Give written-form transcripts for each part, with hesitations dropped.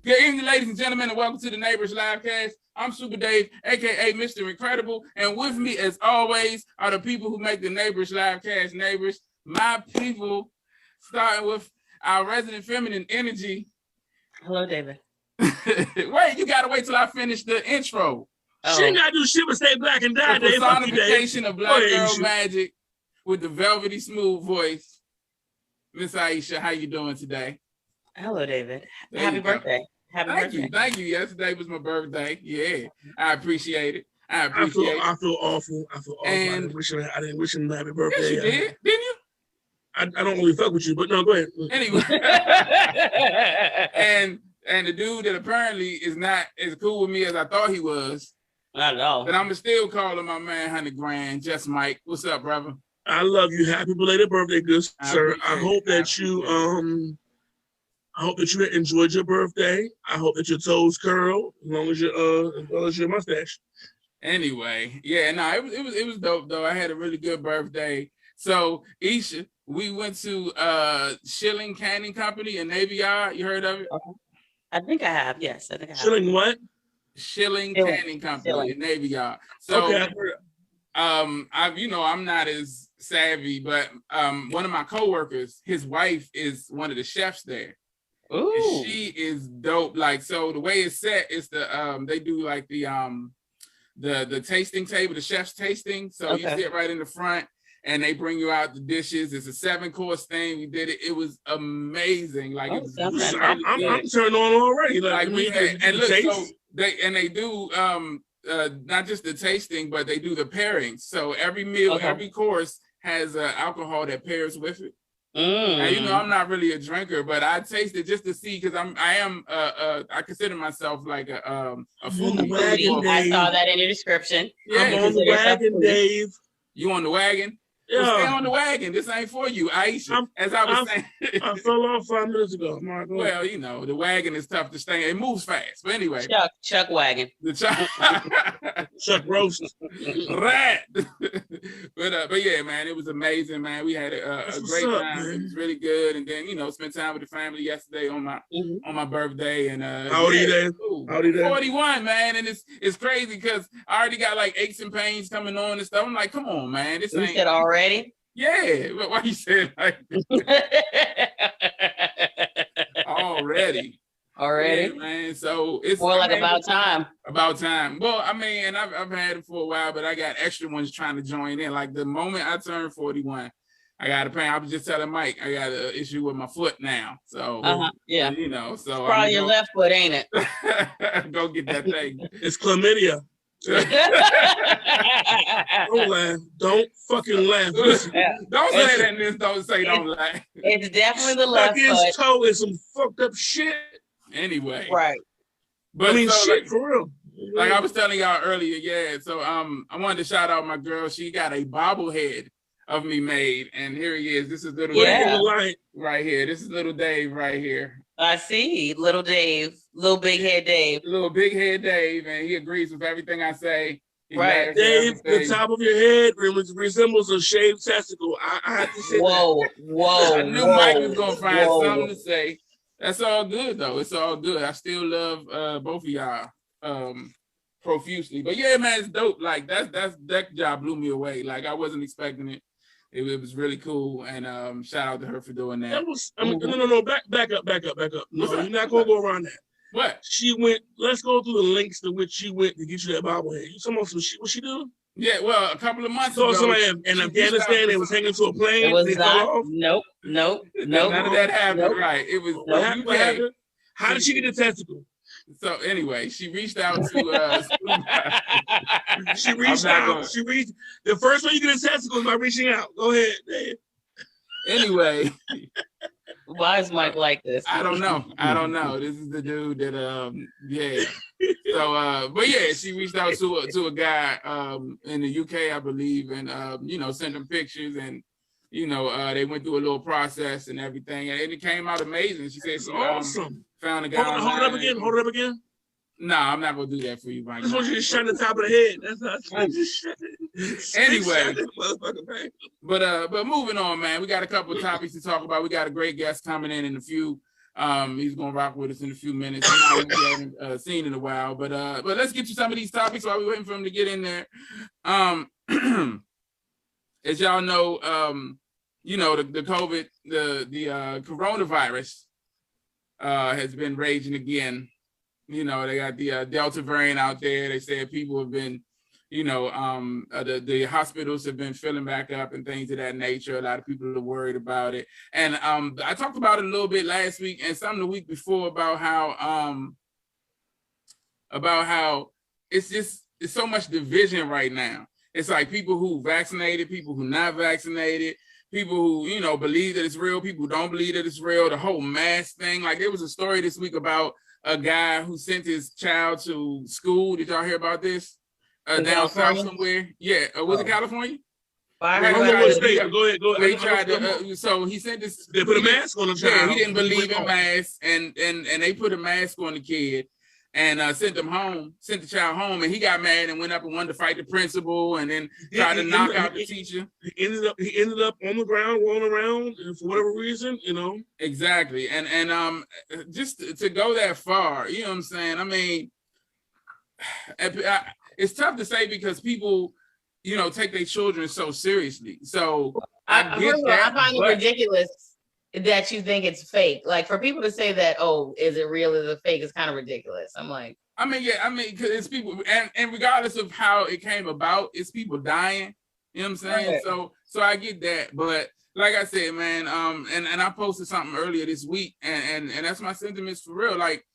Good evening, ladies and gentlemen, and welcome to the Neighborish Livecast. I'm Super Dave, aka Mr. Incredible, and with me, as always, are the people who make the Neighborish Livecast Neighborish. My people, starting with our resident feminine energy. Hello, David. Wait, you gotta wait till I finish the intro. She ain't gotta do shit but stay black and die. The personification of Black Girl Magic with the velvety smooth voice. Miss Aisha, how you doing today? Hello, David. Happy birthday. Happy birthday. Thank you. Yesterday was my birthday. Yeah, I appreciate it. I feel awful. And I didn't wish him happy birthday. Yes, you did, didn't you? I don't really fuck with you, but no, go ahead. Anyway. and the dude that apparently is not as cool with me as I thought he was. Not at all. But I'm still calling my man 100 grand. Just Mike. What's up, brother? I love you. Happy belated birthday, good sir. I hope that you enjoyed your birthday. I hope that your toes curl as well as your mustache. Anyway, yeah, no, it was dope though. I had a really good birthday. So Isha, we went to Schilling Canning Company in Navy Yard. You heard of it? I think I have. Yes, I think I have. Schilling what? Schilling Canning Company in Navy Yard. So okay. I'm not as savvy, but one of my coworkers, his wife is one of the chefs there. Ooh. And she is dope. Like, so the way it's set is they do like the tasting table, the chef's tasting. So you sit right in the front and they bring you out the dishes. It's a 7-course thing. We did it. It was amazing. Like it was I'm turned on already. Like we had, and look, so they do not just the tasting, but they do the pairings. So every meal, every course has alcohol that pairs with it. And I'm not really a drinker, but I taste it just to see because I consider myself like a foodie. I saw that in the description. Yeah, I'm on the wagon, Dave. You on the wagon? Yeah. Well, stay on the wagon. This ain't for you, Aisha. As I was saying. I fell off 5 minutes ago. Well, the wagon is tough to stay. It moves fast. But anyway. Chuck wagon. The Chuck roast. Rat. But yeah, man, it was amazing, man. We had a great time. Man. It was really good. And then, spent time with the family yesterday on my birthday. And how old are you there? How old are you there? 41, man. And it's crazy because I already got like aches and pains coming on and stuff. I'm like, come on, man. This ain't said already. Yeah, but why you saying like already? Already, yeah, man. So it's more like about time. About time. Well, I mean, and I've had it for a while, but I got extra ones trying to join in. Like the moment I turned 41, I got a pain. I was just telling Mike, I got an issue with my foot now. So yeah, so it's probably your left foot, ain't it? Go get that thing. It's chlamydia. Don't laugh. Don't fucking laugh. Don't say that. And don't say don't laugh. It's definitely the left foot. His toe is some fucked up shit. Anyway, right. But shit for real. Like I was telling y'all earlier, yeah. So I wanted to shout out my girl. She got a bobblehead of me made, and here he is. This is little Dave right here. This is little Dave right here. I see, little Dave, little big head Dave. Little big head Dave, and he agrees with everything I say. Right, Dave, the top of your head resembles a shaved testicle. I have to say Whoa. I knew Mike was gonna find something to say. That's all good though. It's all good. I still love both of y'all profusely. But yeah, man, it's dope. Like that job blew me away. Like I wasn't expecting it. It was really cool, and shout out to her for doing that. No, back up. No, you're not gonna go around that. What? She went. Let's go through the links to which she went to get you that bobblehead. You talking about some shit? What she do? Yeah, well, a couple of months ago. So somebody in Afghanistan, they was hanging to a plane. It was not. Nope. None of that happened. Nope. Right? It was. What happened? How did she get the testicle? So anyway, she reached out to she reached out. She reached. The first one you get a testicle is by reaching out. Go ahead, Dave. Anyway. Why is Mike like this? I don't know. This is the dude that yeah. So but yeah, she reached out to a guy in the UK, I believe, and sent him pictures, and they went through a little process and everything, and it came out amazing. She said she awesome. Found a guy. Hold it up again. No, I'm not gonna do that for you, Mike. I just want you to shut the top of the head. That's not just shut it. Anyway, but moving on, man. We got a couple of topics to talk about. We got a great guest coming in a few He's gonna rock with us in a few minutes. We haven't seen in a while, but let's get to some of these topics while we're waiting for him to get in there. As y'all know, the COVID, the coronavirus has been raging again. They got the Delta variant out there. They said people have been, the hospitals have been filling back up and things of that nature. A lot of people are worried about it. And I talked about it a little bit last week and some the week before about how it's so much division right now. It's like people who vaccinated, people who not vaccinated, people who, believe that it's real, people who don't believe that it's real, the whole mask thing. Like there was a story this week about a guy who sent his child to school. Did y'all hear about this? Down south somewhere. Yeah. Was it California? I don't know what state. Go ahead. They tried to, so he sent this. They put a mask on the child. Yeah, he didn't believe in masks, and they put a mask on the kid and sent the child home, and he got mad and went up and wanted to fight the principal and then tried to knock out the teacher. He ended up on the ground, rolling around, and for whatever reason, Exactly. And just to go that far, you know what I'm saying? I mean, it's tough to say because people, take their children so seriously. So I find it ridiculous that you think it's fake. Like for people to say that, oh, is it real? Is it fake? It's kind of ridiculous. I'm like, because it's people, and regardless of how it came about, it's people dying. You know what I'm saying? Right. So I get that, but like I said, man, and I posted something earlier this week, and that's my sentiments for real. Like,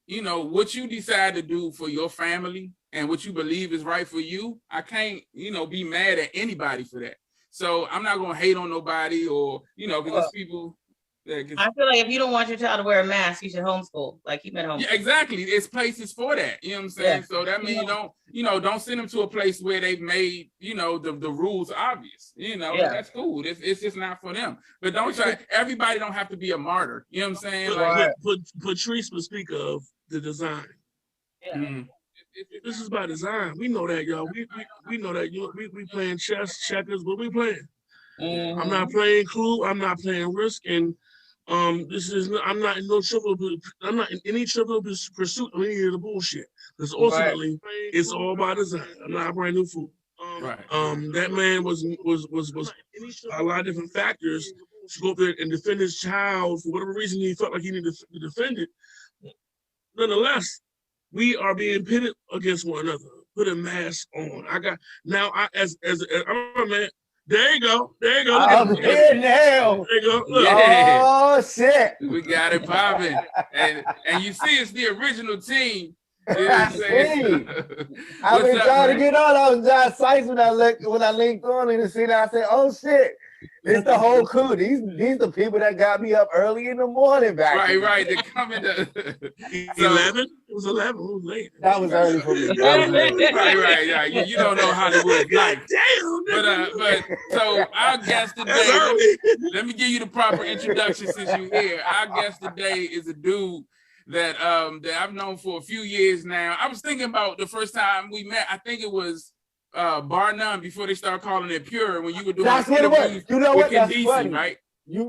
what you decide to do for your family and what you believe is right for you, I can't, be mad at anybody for that. So I'm not gonna hate on nobody or, because people. Yeah, I feel like if you don't want your child to wear a mask, you should homeschool. Like keep it home. Yeah, exactly. There's places for that. You know what I'm saying? Yeah. So that means don't send them to a place where they've made, the rules obvious. That's cool. It's just not for them. But don't try. Everybody don't have to be a martyr. You know what I'm saying? Patrice would speak of the design. Yeah. Mm-hmm. This is by design. We know that, y'all. We know that. We playing chess, checkers, but we playing. Mm-hmm. I'm not playing Clue. I'm not playing Risk, and I'm not in any trivial pursuit of any of the bullshit. Because ultimately, it's all by design. I'm not a brand new fool. That man was a lot of different factors to go up there and defend his child for whatever reason he felt like he needed to defend it. Nonetheless, we are being pitted against one another. Put a mask on. I'm a man. There you go. I'm here now. There you go. Look. Yeah. Oh shit. We got it popping. And you see it's the original team. You know I've been trying to get on. I was John Sykes when I linked on and see that. I said, oh shit. It's the whole crew. These the people that got me up early in the morning back. Right. They come in 11? It was 11. It was late. That was early for me. Right. Yeah. You don't know Hollywood life. Damn. But so our guest today, let me give you the proper introduction since you're here. Our guest today is a dude that I've known for a few years now. I was thinking about the first time we met. I think it was Bar None before they started calling it Pure when you were doing. That's what it was. You know what? That's funny, right?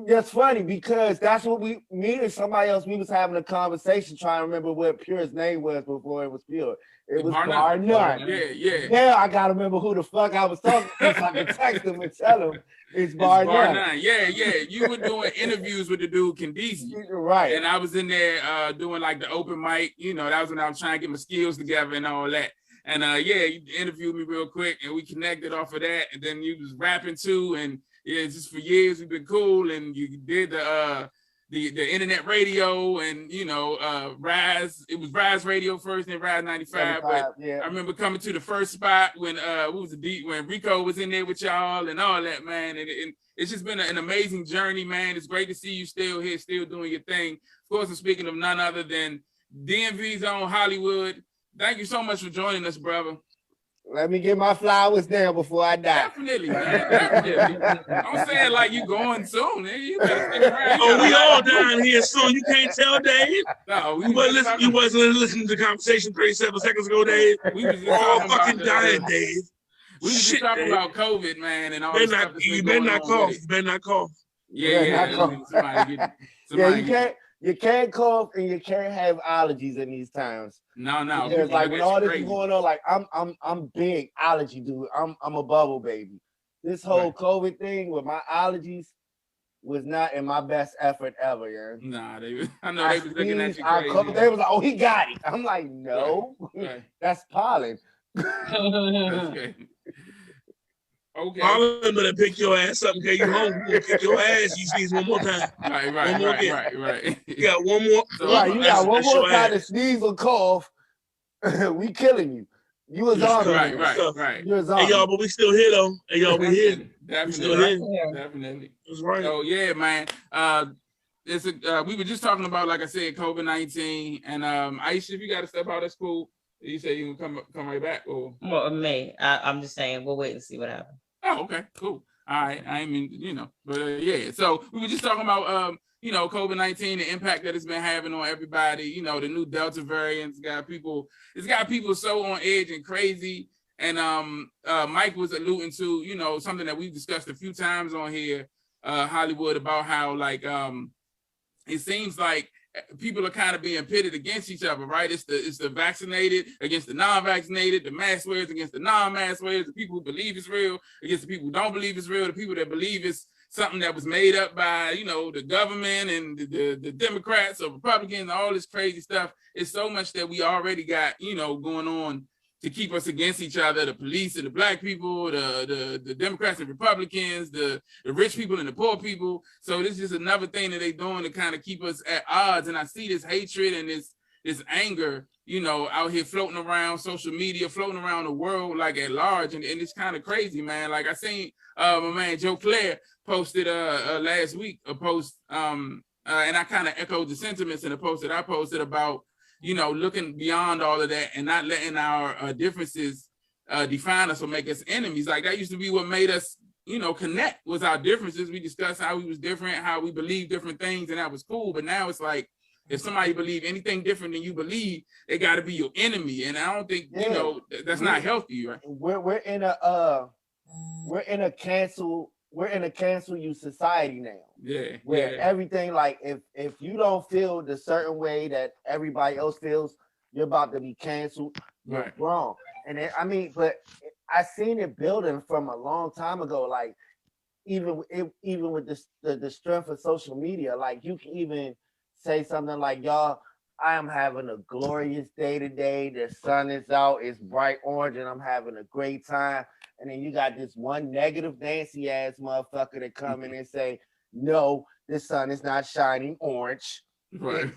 That's funny because that's what me and somebody else, we was having a conversation trying to remember what Pure's name was before it was Pure. It was Bar None. Yeah. Now I gotta remember who the fuck I was talking to so I can text him and tell him it's Bar None. Yeah. You were doing interviews with the dude Candizi. Right. And I was in there doing like the open mic. That was when I was trying to get my skills together and all that. And you interviewed me real quick and we connected off of that. And then you was rapping too. And just for years we've been cool. And you did the internet radio and Rise. It was Rise Radio first, then Rise 95. But yeah. I remember coming to the first spot when when Rico was in there with y'all and all that, man. And it's just been an amazing journey, man. It's great to see you still here, still doing your thing. Of course, I'm speaking of none other than DMV's own Hollywood. Thank you so much for joining us, brother. Let me get my flowers down before I die. Definitely, man. Definitely. I'm saying like you going soon. You better stick around. We all down here soon. You can't tell, Dave. No, you wasn't listening to the conversation 37 seconds ago, Dave. We was just all fucking dying, Dave. We was just talking about COVID, man, and all this stuff. You better not cough. You better not cough. Yeah. You can't. You can't cough and you can't have allergies in these times. No. Because like when all this is going on, like I'm big allergy dude. I'm a bubble baby. This whole COVID thing with my allergies was not in my best effort ever, yeah. Nah, I know they was looking at you crazy. They was like, oh, he got it. I'm like, no, that's pollen. That's okay. Okay. Pollen gonna pick your ass up and get you home. You kick your ass. You sneeze one more time. Right. You got one more. You got one more time to sneeze or cough. We killing you. You a zombie. Right. You're a zombie. Hey y'all, but we still here though. Hey y'all, we here. Definitely. That's right. So yeah, man. We were just talking about, like I said, COVID-19, and Aisha, if you got to step out, that's cool. You say you can come right back, or well, I'm just saying we'll wait and see what happens. Oh, okay, cool. All right. I mean, but yeah. So we were just talking about COVID-19, the impact that it's been having on everybody. The new Delta variant's got people so on edge and crazy. And Mike was alluding to, something that we've discussed a few times on here, Hollywood, about how like it seems like people are kind of being pitted against each other, right? It's the vaccinated against the non-vaccinated, the mask wearers against the non-mask wearers, the people who believe it's real against the people who don't believe it's real, the people that believe it's something that was made up by, the government and the Democrats or Republicans, all this crazy stuff. It's so much that we already got, going on to keep us against each other, the police and the black people, the Democrats and Republicans, the rich people and the poor people. So this is just another thing that they're doing to kind of keep us at odds. And I see this hatred and this anger, out here floating around social media, floating around the world, like at large. And it's kind of crazy, man. Like I seen my man Joe Claire posted last week a post, and I kind of echoed the sentiments in the post that I posted about, looking beyond all of that and not letting our differences define us or make us enemies. Like that used to be what made us, connect, was our differences. We discussed how we was different, how we believe different things, and that was cool. But now it's like, if somebody believe anything different than you believe, they got to be your enemy. And I don't think, that's not healthy, right? We're in a cancel you society now. Yeah. Where everything, like if you don't feel the certain way that everybody else feels, you're about to be canceled. You're wrong. And but I seen it building from a long time ago. Like even with the strength of social media, like you can even say something like, y'all, I am having a glorious day today. The sun is out, it's bright orange, and I'm having a great time. And then you got this one negative Nancy ass motherfucker that come in and say, no, the sun is not shining orange. Right.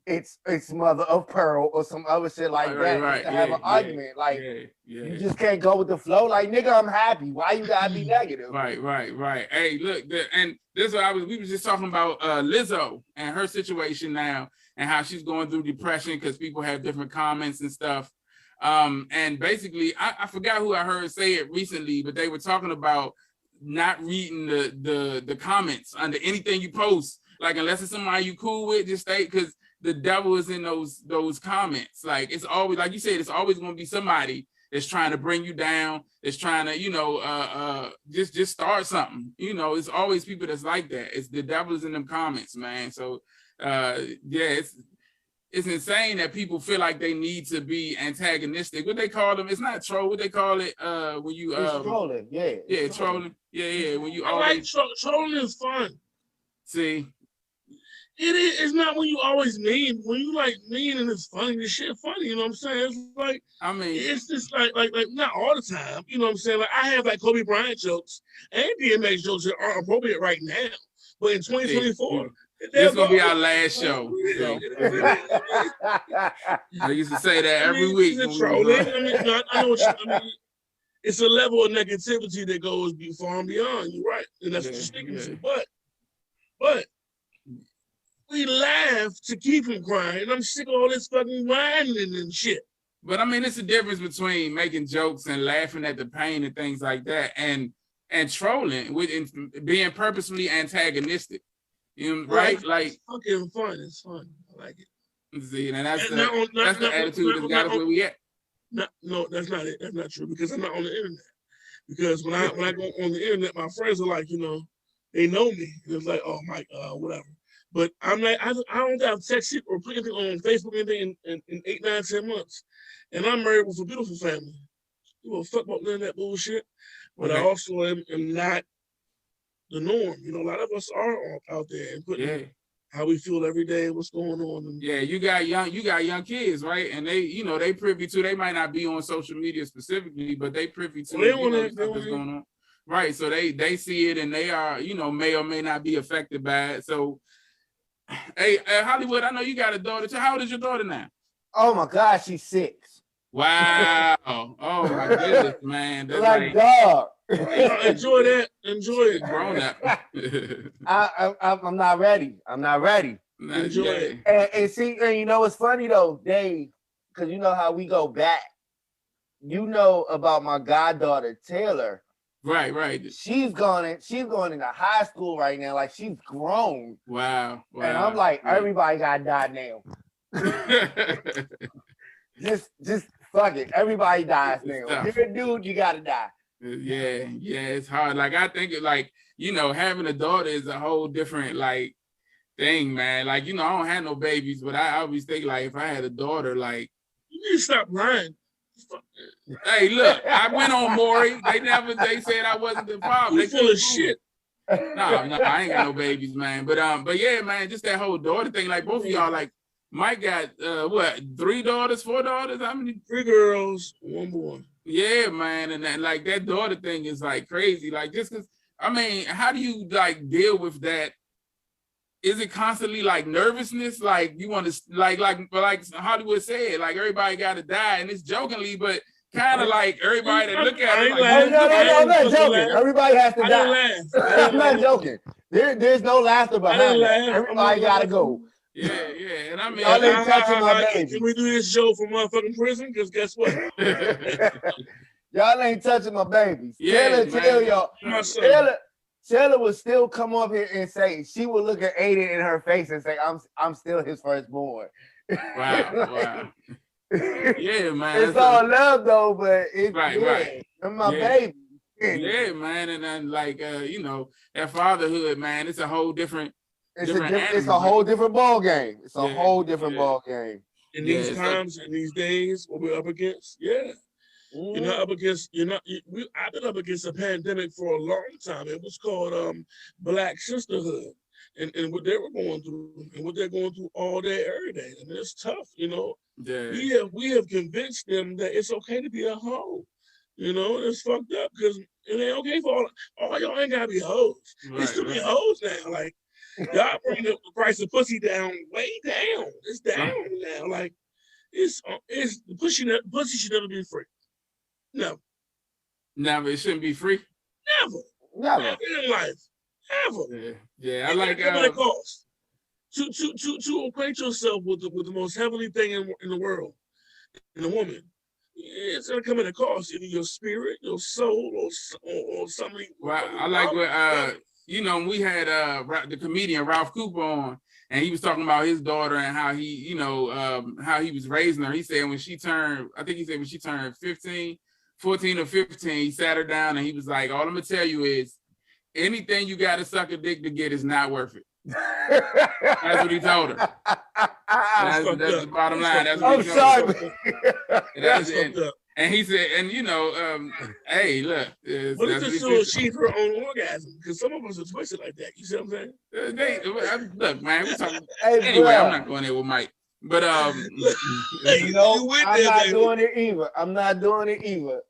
It's mother of pearl or some other shit like that. To have an argument. Like you just can't go with the flow. Like, nigga, I'm happy. Why you gotta be negative? Right. Hey, look, and this we was just talking about Lizzo and her situation now and how she's going through depression because people have different comments and stuff. And basically, I forgot who I heard say it recently, but they were talking about not reading the comments under anything you post. Like, unless it's somebody you cool with, just stay, because the devil is in those comments. Like, it's always, like you said, it's always going to be somebody that's trying to bring you down, that's trying to, just start something. It's always people that's like that. It's the devil is in them comments, man. So, it's insane that people feel like they need to be antagonistic. What they call them? It's not troll. What they call it? When you it's trolling. Yeah, trolling. Yeah. When you trolling is fun. See, it is. It's not when you always mean. When you like mean and it's funny, the shit funny. You know what I'm saying? It's like, it's just like not all the time. You know what I'm saying? Like I have like Kobe Bryant jokes and DMX jokes that aren't appropriate right now, but in 2024. This is gonna be our last show. I used to say that every week. I know what you mean. It's a level of negativity that goes far and beyond. You're right, and that's what you're sticking to. But we laugh to keep him crying. And I'm sick of all this fucking whining and shit. But it's a difference between making jokes and laughing at the pain and things like that, and trolling and being purposefully antagonistic. Right? Like, it's fucking fun. It's fun. I like it. See, and that's the attitude that's got us where we at. No, that's not it. That's not true, because I'm not on the internet. Because when I go on the internet, my friends are like, they know me. And it's like, oh, Mike, whatever. But I'm like, I don't have text it or put anything on Facebook anything in 8, 9, 10 months. And I'm married with a beautiful family. You will fuck about none of that bullshit. But I also am not the norm. You know, a lot of us are out there and putting how we feel every day and what's going on. And, you got young kids, right? And they privy to, they might not be on social media specifically, but they privy to stuff that's going on. Right. So they see it and they are, may or may not be affected by it. So hey, Hollywood, I know you got a daughter. How old is your daughter now? Oh my God, she's 6. Wow. Oh my goodness, man. That's like dog. Enjoy that. Enjoy it. Grown up. I'm not ready. Enjoy it. And see, and you know what's funny though, because you know how we go back. You know about my goddaughter Taylor. Right. She's going into high school right now. Like she's grown. Wow. And I'm like, everybody gotta die now. just fuck it. Everybody dies now. If you're a dude, you gotta die. Yeah, it's hard. Like I think having a daughter is a whole different like thing, man. Like, I don't have no babies, but I always think like if I had a daughter, like you need to stop lying. Hey, look, I went on Maury. They said I wasn't the father. They full of shit. No, I ain't got no babies, man. But yeah, man, just that whole daughter thing. Like both of y'all, like Mike got 3 daughters, 4 daughters? How many? 3 girls, 1 boy. Yeah, man, and that daughter thing is like crazy. Like just because, how do you like deal with that? Is it constantly like nervousness? Like you want to like Hollywood said, like everybody got to die, and it's jokingly, but kind of like everybody that look at it. Like, no, I'm not joking. Everybody has to die. I'm not joking. There's no laughter behind it. Everybody got to go. Yeah, and y'all ain't touching my baby. Can we do this show from motherfucking prison? Because guess what? Y'all ain't touching my babies. Yeah, tell y'all. Taylor would still come up here and say, she would look at Aiden in her face and say, I'm still his firstborn. Wow. Yeah, man. It's all love though, but it's right. I'm my baby. Yeah, man. And then like that fatherhood, man, it's a whole different it's a whole different ball game. It's a whole different ball game. In these times, in these days, what we're up against, You're not up against. I've been up against a pandemic for a long time. It was called Black Sisterhood, and what they were going through, and what they're going through all day, every day. And it's tough, Yeah. We have convinced them that it's okay to be a hoe. It's fucked up because it ain't okay for all y'all ain't gotta be hoes. It's too many hoes now. Like y'all bring the price of pussy down, way down. It's down now. Like it's pussy should never be free. Never. It shouldn't be free. Never in life. Ever. Yeah. I like it costs to acquaint yourself with the most heavenly thing in the world, in a woman. It's gonna come at a cost, either your spirit, your soul, or something. Well, I like what we had the comedian Ralph Cooper on, and he was talking about his daughter and how he, how he was raising her. He said when she turned 14 or 15, he sat her down and he was like, all I'm gonna tell you is anything you gotta suck a dick to get is not worth it. That's what he told her. That's the bottom line. That's what he told her. And he said, hey, look. But it's just to achieve her own orgasm, because some of us are twisted like that. You see what I'm saying? Look, man, we're talking. Anyway, I'm not going there with Mike. But I'm not doing it either.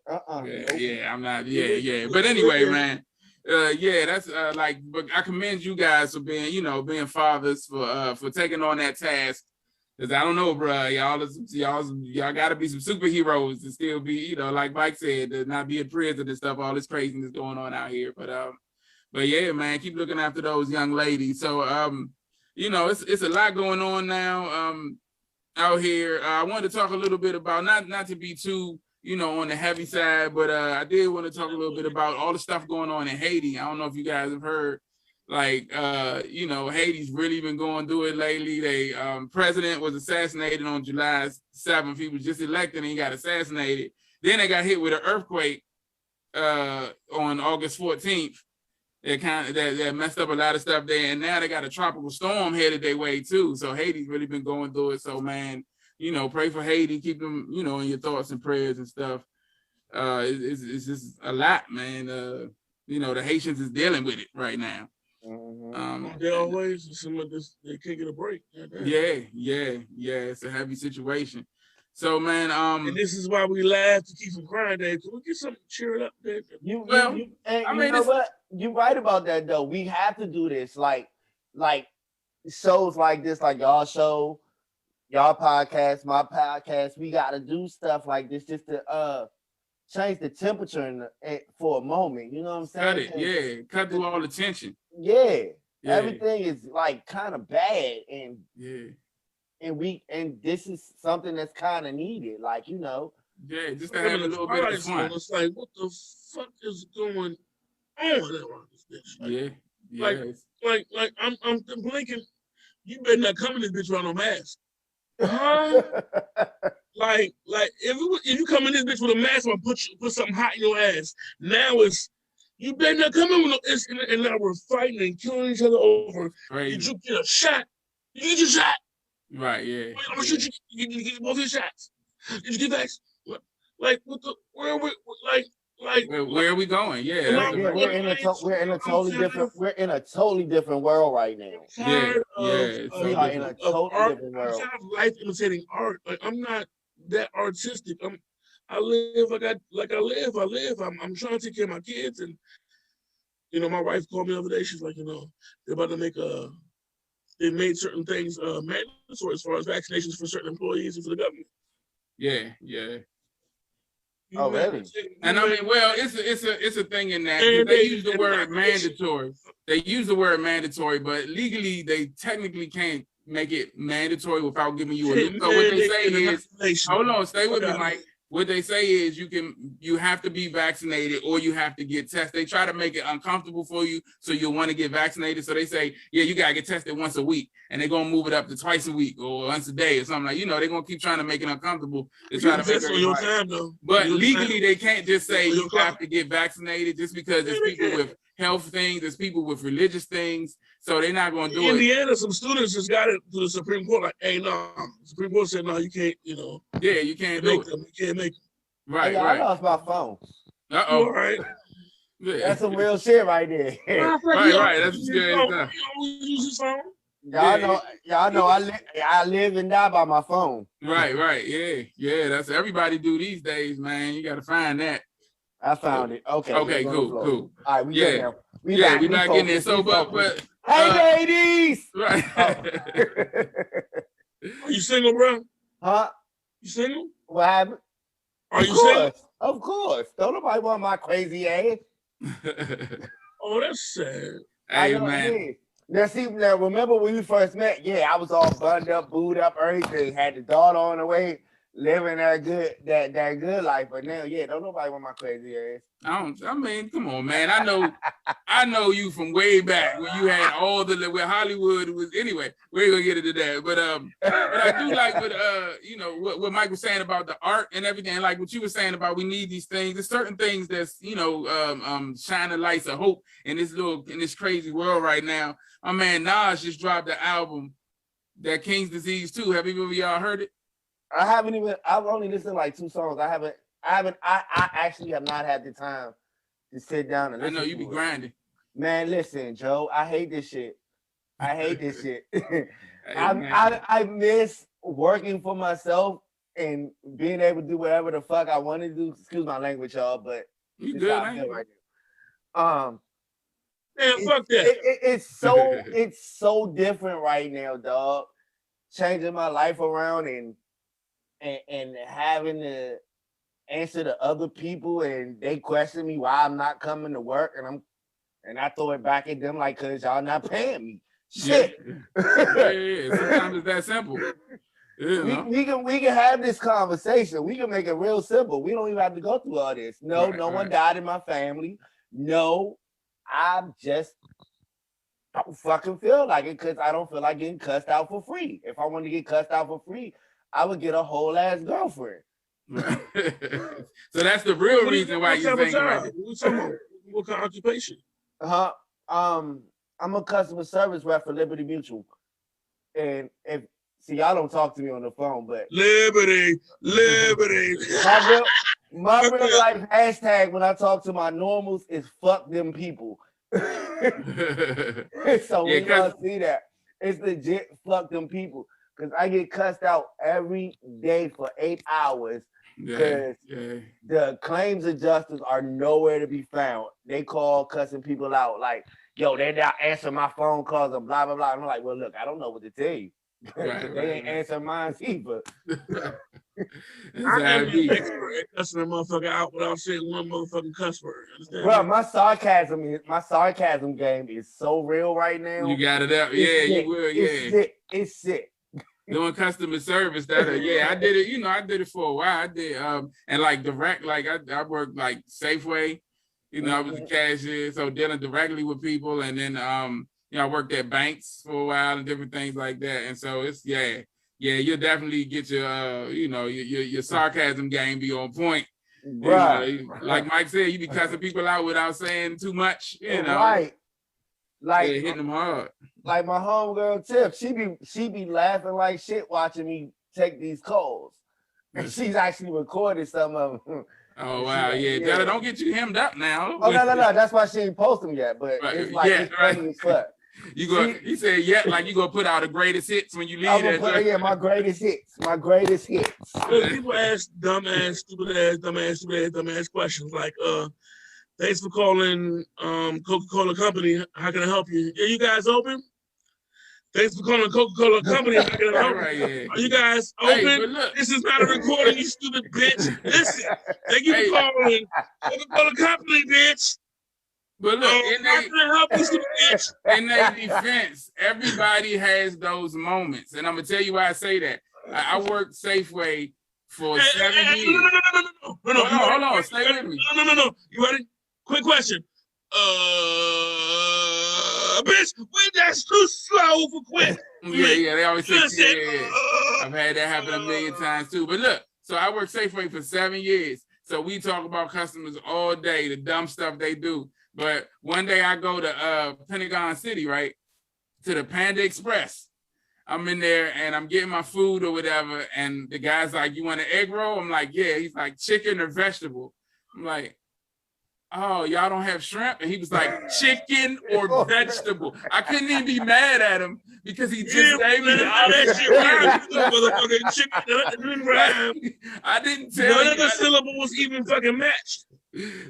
Yeah, I'm not. Yeah. But anyway, man. That's but I commend you guys for being fathers for taking on that task. Cause I don't know, bro, y'all gotta be some superheroes to still be, like Mike said, to not be in prison and stuff, all this craziness going on out here. But yeah, man, keep looking after those young ladies. So it's a lot going on now out here. I wanted to talk a little bit about not to be too on the heavy side, but I did want to talk a little bit about all the stuff going on in Haiti. I don't know if you guys have heard, Haiti's really been going through it lately. They president was assassinated on July 7th. He was just elected and he got assassinated. Then they got hit with an earthquake on August 14th. It kind of that messed up a lot of stuff there, and now they got a tropical storm headed their way too. So Haiti's really been going through it. So man, pray for Haiti, keep them, in your thoughts and prayers and stuff. It's just a lot, man. The Haitians is dealing with it right now. They always they can't get a break. Yeah. It's a heavy situation. So man, and this is why we laugh to keep from crying. Dave, can we get something cheered up, Dave? You know what? You're right about that though. We have to do this, like shows like this, like y'all show, y'all podcast, my podcast. We got to do stuff like this just to change the temperature for a moment. You know what I'm saying? Cut through all the tension. Yeah. Everything is like kind of bad, and this is something that's kind of needed, like just to have a little bit of fun. It's like, what the fuck is going on around this bitch? Like I'm blinking. You better not come in this bitch without no mask. Huh? like if you come in this bitch with a mask, I'm gonna put something hot in your ass. Now it's you better not come in with no. And now we're fighting and killing each other over. Right. Did you get a shot? Did you get your shot? Right. Yeah. Wait, I'm gonna shoot you. Did you get both your shots? Did you get vaccinated? Like what the? Where are we? Where are we going? Yeah. We're in a totally different world right now. We are in a totally different world. I'm kind of life imitating art. Like I'm not that artistic. I live like I live. I'm trying to take care of my kids, and my wife called me the other day. She's like, they're about to make they made certain things mandatory as far as vaccinations for certain employees and for the government. Yeah. Oh, really? And I mean, well, it's a thing in that they use the word mandatory. They use the word mandatory, but legally they technically can't make it mandatory without giving you a. So what they say is, hold on, stay with me, Mike. What they say is you have to be vaccinated or you have to get tested. They try to make it uncomfortable for you, so you'll want to get vaccinated. So they say, you gotta get tested once a week, and they're gonna move it up to twice a week or once a day or something like. They're gonna keep trying to make it uncomfortable. They try to make it right. But legally, they can't just say you have to get vaccinated just because there's people with health things, there's people with religious things, so they're not gonna do it. In Indiana, some students just got it to the Supreme Court, like, hey, no. The Supreme Court said, no, you can't, Yeah, you can't do it. You can't make them. Right. I lost my phone. Uh-oh. All right. That's some real shit right there. Right. That's good stuff. You always use his phone? Y'all know I live and die by my phone. Right. Yeah. That's everybody do these days, man. You gotta find that. I found it. Okay, cool. All right, we're not getting there. So, but hey, ladies. Right. Are you single, bro? Huh? You single? What happened? Are you single? Of course. Don't nobody want my crazy ass. Oh, that's sad. Hey, man. Now, remember when we first met? Yeah, I was all bunned up, booed up, everything. Had the daughter on the way, living that good life. But now, don't nobody want my crazy ass. I mean, come on, man. I know you from way back when you had all where Hollywood was. Anyway, we ain't gonna get into that. But I do like what Mike was saying about the art and everything. Like what you were saying about we need these things. There's certain things that's shining lights of hope in this crazy world right now. My man Nas just dropped the album, that King's Disease 2. Have either of y'all heard it? I've only listened to like 2 songs. I actually have not had the time to sit down and listen. I know you be grinding. Man, listen, Joe, I hate this shit. I miss working for myself and being able to do whatever the fuck I want to do. Excuse my language, y'all, but you good, right now. Man, fuck that. It's so different right now, dog. Changing my life around and having to answer to other people, and they question me why I'm not coming to work, and I throw it back at them like, cause y'all not paying me. Shit. Yeah. Sometimes it's that simple. We can have this conversation. We can make it real simple. We don't even have to go through all this. No one died in my family. No, I don't fucking feel like it because I don't feel like getting cussed out for free. If I wanted to get cussed out for free, I would get a whole ass girlfriend. So that's the real reason why you're saying right. What kind of occupation? I'm a customer service rep for Liberty Mutual, and if y'all don't talk to me on the phone, but Liberty. my real life hashtag when I talk to my normals is fuck them people. So when y'all see that, it's legit fuck them people. Because I get cussed out every day for 8 hours because the claims adjusters are nowhere to be found. They call cussing people out like, yo, they're not answering my phone calls and blah, blah, blah. And I'm like, well, look, I don't know what to tell you. They ain't answering mine either. I can't be an expert at cussing a motherfucker out without saying one motherfucking cuss word. Bro, my sarcasm game is so real right now. You got it up. You will. It's sick. Doing customer service, I did it. I did it for a while. I did and like direct, like I worked like Safeway. I was a cashier, so dealing directly with people, and then I worked at banks for a while and different things like that. And so it's you'll definitely get your sarcasm game be on point. Right. Like Mike said, you be cussing people out without saying too much. Right. Like hitting them hard. Like my homegirl Tiff, she be laughing like shit watching me take these calls, and she's actually recorded some of them. Oh wow, yeah. Don't get you hemmed up now. Oh no, that's why she ain't post them yet. But it's like it's funny as fuck. You said like you gonna put out the greatest hits when you leave. I'm gonna put my greatest hits. People ask dumbass, stupid-ass questions like, thanks for calling Coca-Cola Company. How can I help you? Yeah, you guys open? Thanks for calling Coca-Cola Company. How can I help you? Are you guys open? This is not a recording, you stupid bitch. Listen, thank you for calling Coca-Cola Company, bitch. But look, how can I help you, stupid bitch? In their defense, everybody has those moments. And I'm going to tell you why I say that. I worked Safeway for 7 years. No, hold on. Stay with me. No. You ready? Quick question. Bitch, that's too slow for quick. Yeah, they always say, I've had that happen a million times too. But look, so I worked Safeway for 7 years. So we talk about customers all day, the dumb stuff they do. But one day I go to Pentagon City, right, to the Panda Express. I'm in there and I'm getting my food or whatever. And the guy's like, you want an egg roll? I'm like, yeah. He's like, chicken or vegetable? I'm like, oh, y'all don't have shrimp? And he was like, chicken or vegetable? I couldn't even be mad at him because he just gave me that shit rhyme. I didn't tell you. None of the syllables even fucking matched.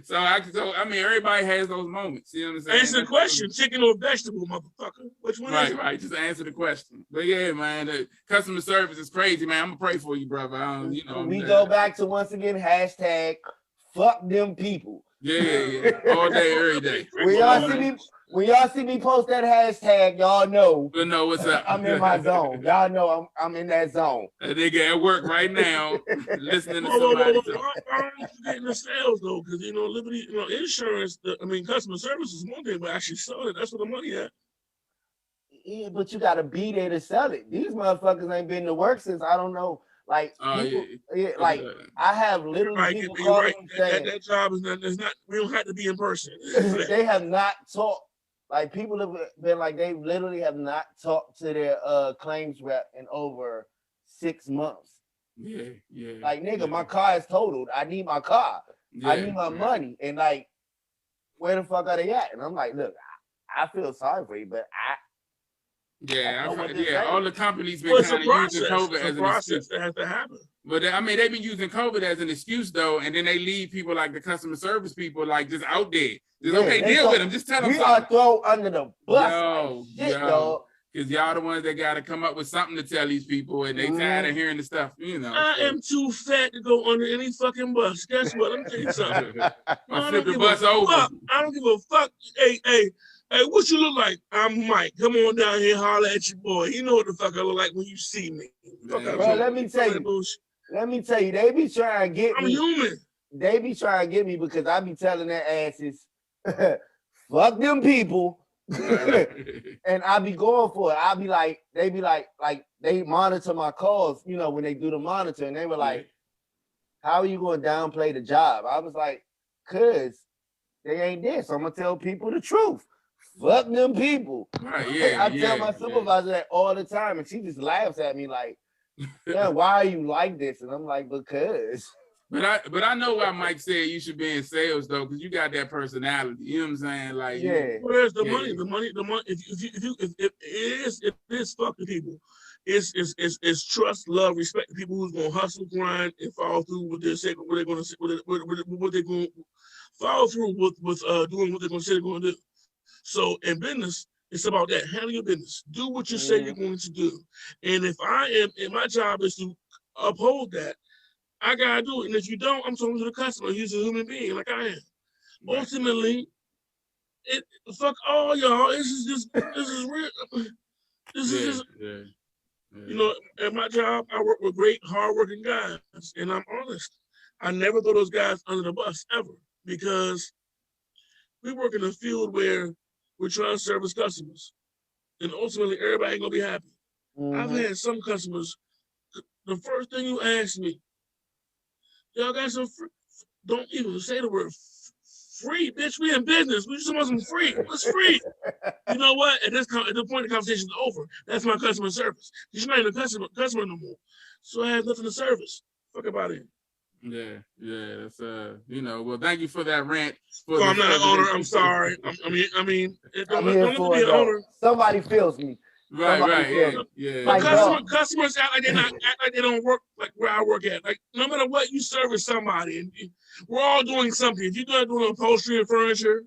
So I mean, everybody has those moments. You know what I'm saying? Answer the question: chicken or vegetable, motherfucker? Which one? Right. Just answer the question. But yeah, man, the customer service is crazy, man. I'm gonna pray for you, brother. We go back to once again hashtag fuck them people. Yeah. All day, every day. When y'all see me post that hashtag, y'all know. You know what's up. I'm in my zone. Y'all know I'm in that zone. A nigga at work right now, listening to somebody. I'm getting the sales though, because Liberty, insurance. Customer service is one thing, but actually selling it, that's where the money at. Yeah, but you gotta be there to sell it. These motherfuckers ain't been to work since I don't know. Like, I have literally people calling saying that job is not. We don't have to be in person. They have not talked. Like, people have been like, they literally have not talked to their claims rep in over 6 months. Yeah. Like, nigga, my car is totaled. I need my car. I need my money. And like, where the fuck are they at? And I'm like, look, I feel sorry for you, but all the companies been kind of using COVID as an excuse. That has to happen. But I mean, they've been using COVID as an excuse though, and then they leave people like the customer service people like just out there. Just deal with them. Just tell them. We are thrown under the bus. Because y'all the ones that got to come up with something to tell these people, and they tired of hearing the stuff. I am too fat to go under any fucking bus. Guess what? Let me tell you something. I flip the bus over. I don't give a fuck. Hey, what you look like? I'm Mike. Come on down here, holler at your boy. You know what the fuck I look like when you see me. Bro, let me tell you, they be trying to get me. I'm human. They be trying to get me because I be telling their asses, fuck them people. And I be going for it. I be like, they be like they monitor my calls, when they do the monitor, and they were like, how are you going to downplay the job? I was like, cause they ain't there. So I'm gonna tell people the truth. fuck them people. Right, yeah, I tell my supervisor that all the time, and she just laughs at me like, yeah, why are you like this? And I'm like, because. But I know why Mike said you should be in sales though, because you got that personality. You know what I'm saying? Like, yeah. Where's the money? The money. If it is fucking people. It's trust, love, respect the people who's gonna hustle, grind, and follow through with their say, what they're gonna say, what they're gonna follow through with doing what they're gonna say they're gonna do. So in business, it's about that. Handle your business. Do what you say you're going to do. And if I am, and my job is to uphold that, I gotta do it. And if you don't, I'm talking to the customer. He's a human being like I am. Right. Ultimately, fuck all y'all. This is real. This is just, you know, at my job, I work with great, hardworking guys. And I'm honest. I never throw those guys under the bus ever, because we work in a field where we're trying to service customers. And ultimately, everybody ain't gonna be happy. I've had some customers, the first thing you ask me, y'all got some free? Don't even say the word free, bitch. We in business. We just want some free. What's free? You know what? At the point the conversation is over. That's my customer service. You're not even a customer no more. So I have nothing to service. Fuck about it. Yeah. That's you know. Well, thank you for that rant. I'm not an owner. I'm sorry. I'm here for it, owner. Somebody feels me. Right. Yeah. But customers act like they don't work like where I work at. Like no matter what, you service somebody, and we're all doing something. If you're doing upholstery and furniture,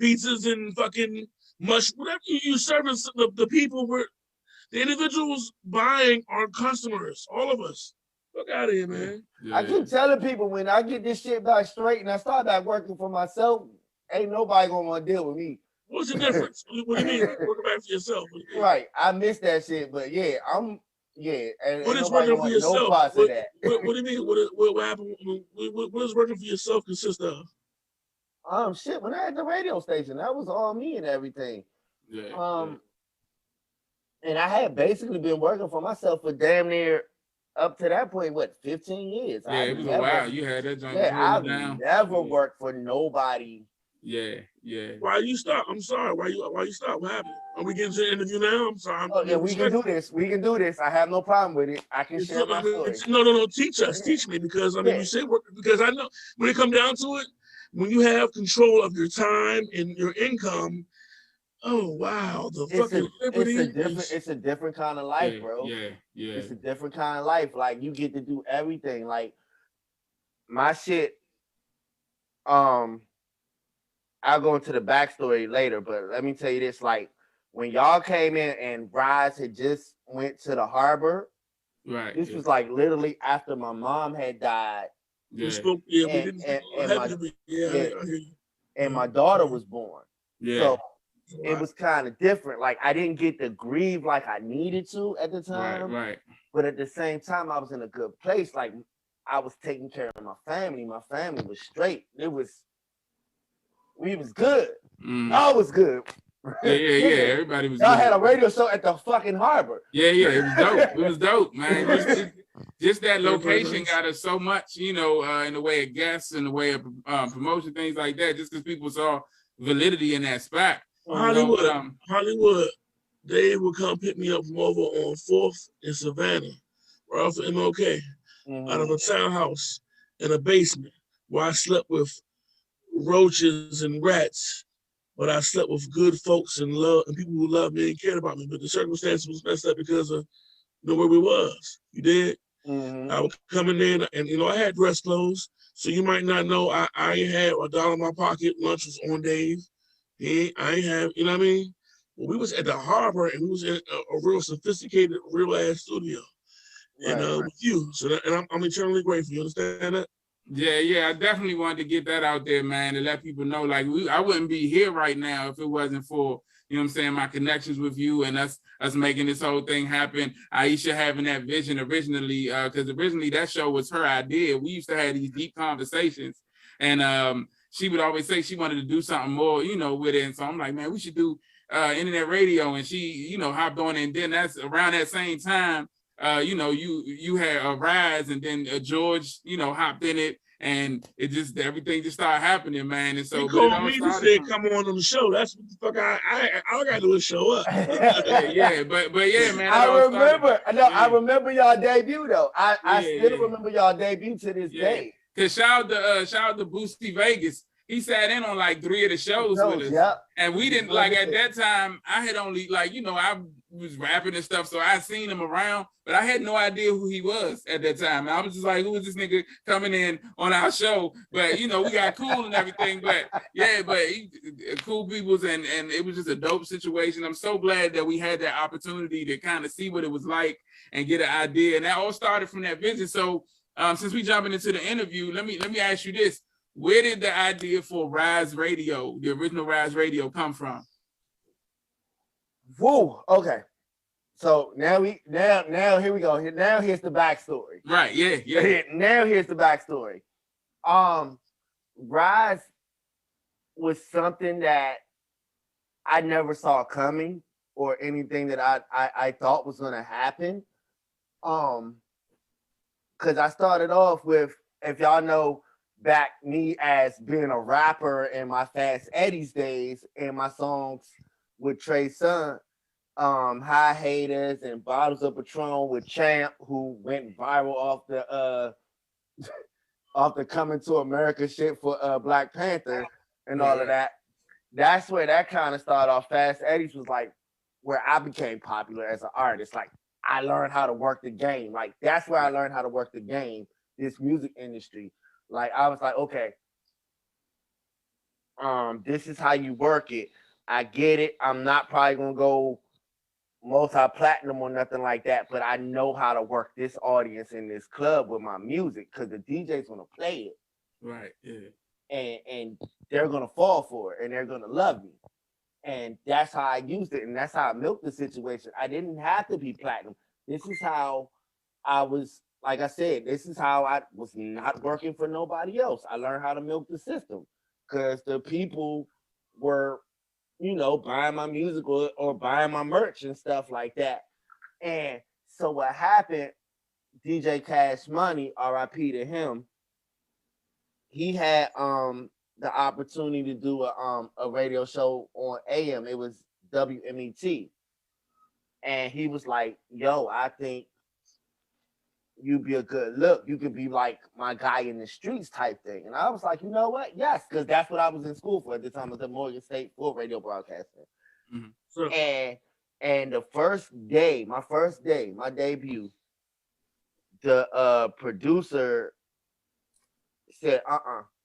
pizzas and fucking whatever you service the people, the individuals buying are customers. All of us. Fuck out of here, man. I keep telling people when I get this shit back straight and I start back working for myself, ain't nobody gonna want to deal with me. What's the difference? What do you mean? Working back for yourself? Right. I miss that shit, but yeah, And what is working for yourself? No parts of that. What do you mean? What happened? What does working for yourself consist of? Shit. When I had the radio station, that was all me and everything. And I had basically been working for myself for damn near up to that point, 15 years? Yeah, it was a while. You had that joint. Yeah, I've never worked for nobody. Yeah. Why you stop? I'm sorry. Why you stop? What happened? Are we getting to the interview now? I'm sorry. We can do this. I have no problem with it. I can share my story. No. Teach me, because you say work, because I know when it comes down to it, when you have control of your time and your income. Oh wow, it's a different kind of life, bro. Yeah. It's a different kind of life. Like you get to do everything. Like my shit. I'll go into the backstory later, but let me tell you this: like when y'all came in and Rise had just went to the harbor. Right. This was like literally after my mom had died. And my daughter was born. Yeah. So it was kind of different. Like I didn't get to grieve like I needed to at the time. Right. But at the same time, I was in a good place. Like I was taking care of my family. My family was straight. We was good. I was good. Yeah. Everybody was. Y'all had a radio show at the fucking harbor. Yeah. It was dope. It was dope, man. Just that location got us so much, in the way of guests, in the way of promotion, things like that. Just because people saw validity in that spot. Hollywood, they would come pick me up from over on 4th in Savannah, right off of MLK, out of a townhouse in a basement where I slept with roaches and rats, but I slept with good folks and people who loved me and cared about me. But the circumstances was messed up because of where we was. You did? I would come in there and I had dress clothes, so you might not know I had $1 in my pocket. Lunch was on days. I ain't have, you know what I mean? Well, we was at the harbor and we was in a real sophisticated, real ass studio, with you. So I'm eternally grateful. You understand that? Yeah. I definitely wanted to get that out there, man, to let people know. Like I wouldn't be here right now if it wasn't for my connections with you and us making this whole thing happen. Aisha having that vision originally, because originally that show was her idea. We used to have these deep conversations, and she would always say she wanted to do something more, with it. And so I'm like, man, we should do internet radio. And she, hopped on. And then that's around that same time, you had a Rise, and then George, hopped in it. and it just everything just started happening, man. And so he called me to say, "Come on the show." That's what the fuck all I gotta do is show up. yeah, but yeah, man. I remember y'all debut though. I still remember y'all debut to this day. Cause shout out to Boosty Vegas. He sat in on like 3 of the shows with us, and we didn't like at that time. I had only I was rapping and stuff, so I seen him around, but I had no idea who he was at that time. I was just like, who is this nigga coming in on our show? But we got cool and everything. But yeah, cool peoples, and it was just a dope situation. I'm so glad that we had that opportunity to kind of see what it was like and get an idea, and that all started from that vision. So since we jumping into the interview, let me ask you this. Where did the idea for Rise Radio, the original Rise Radio, come from? Whoa. Okay. So now here we go. Now here's the backstory. Right. Yeah. Now here's the backstory. Rise was something that I never saw coming or anything that I thought was gonna happen. Because I started off with, if y'all know, back me as being a rapper in my Fast Eddie's days and my songs with Trey Son, High Haters and Bottles of Patron with Champ, who went viral off the Coming to America shit for Black Panther and all of that. That's where that kind of started off. Fast Eddie's was like where I became popular as an artist. Like I learned how to work the game. Like that's where I learned how to work the game, this music industry. Like I was like, okay, this is how you work it. I get it. I'm not probably gonna go multi-platinum or nothing like that, but I know how to work this audience in this club with my music because the DJ's gonna play it. Right. Yeah. And they're gonna fall for it and they're gonna love me. And that's how I used it, and that's how I milked the situation. I didn't have to be platinum. This is how I was. Like I said, this is how I was not working for nobody else. I learned how to milk the system because the people were, buying my music or buying my merch and stuff like that. And so what happened, DJ Cash Money, RIP to him, he had the opportunity to do a radio show on AM. It was WMET. And he was like, yo, I think you'd be a good look. You could be like my guy in the streets type thing. And I was like, you know what? Yes, because that's what I was in school for at the time. I was at Morgan State for radio broadcasting. Mm-hmm. So, and the first day, my debut, the producer said,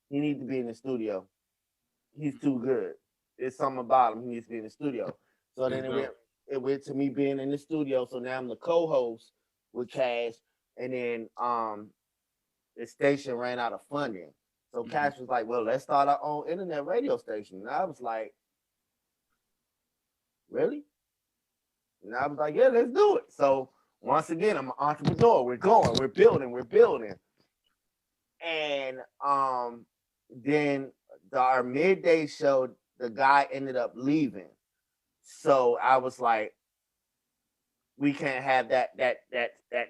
he needs to be in the studio. He's too good. There's something about him. He needs to be in the studio. So then it went to me being in the studio. So now I'm the co-host with Cash. And then the station ran out of funding. So Cash was like, well, let's start our own internet radio station. And I was like, really? And I was like, yeah, let's do it. So once again, I'm an entrepreneur. We're going, we're building. And then our midday show, the guy ended up leaving. So I was like, we can't have that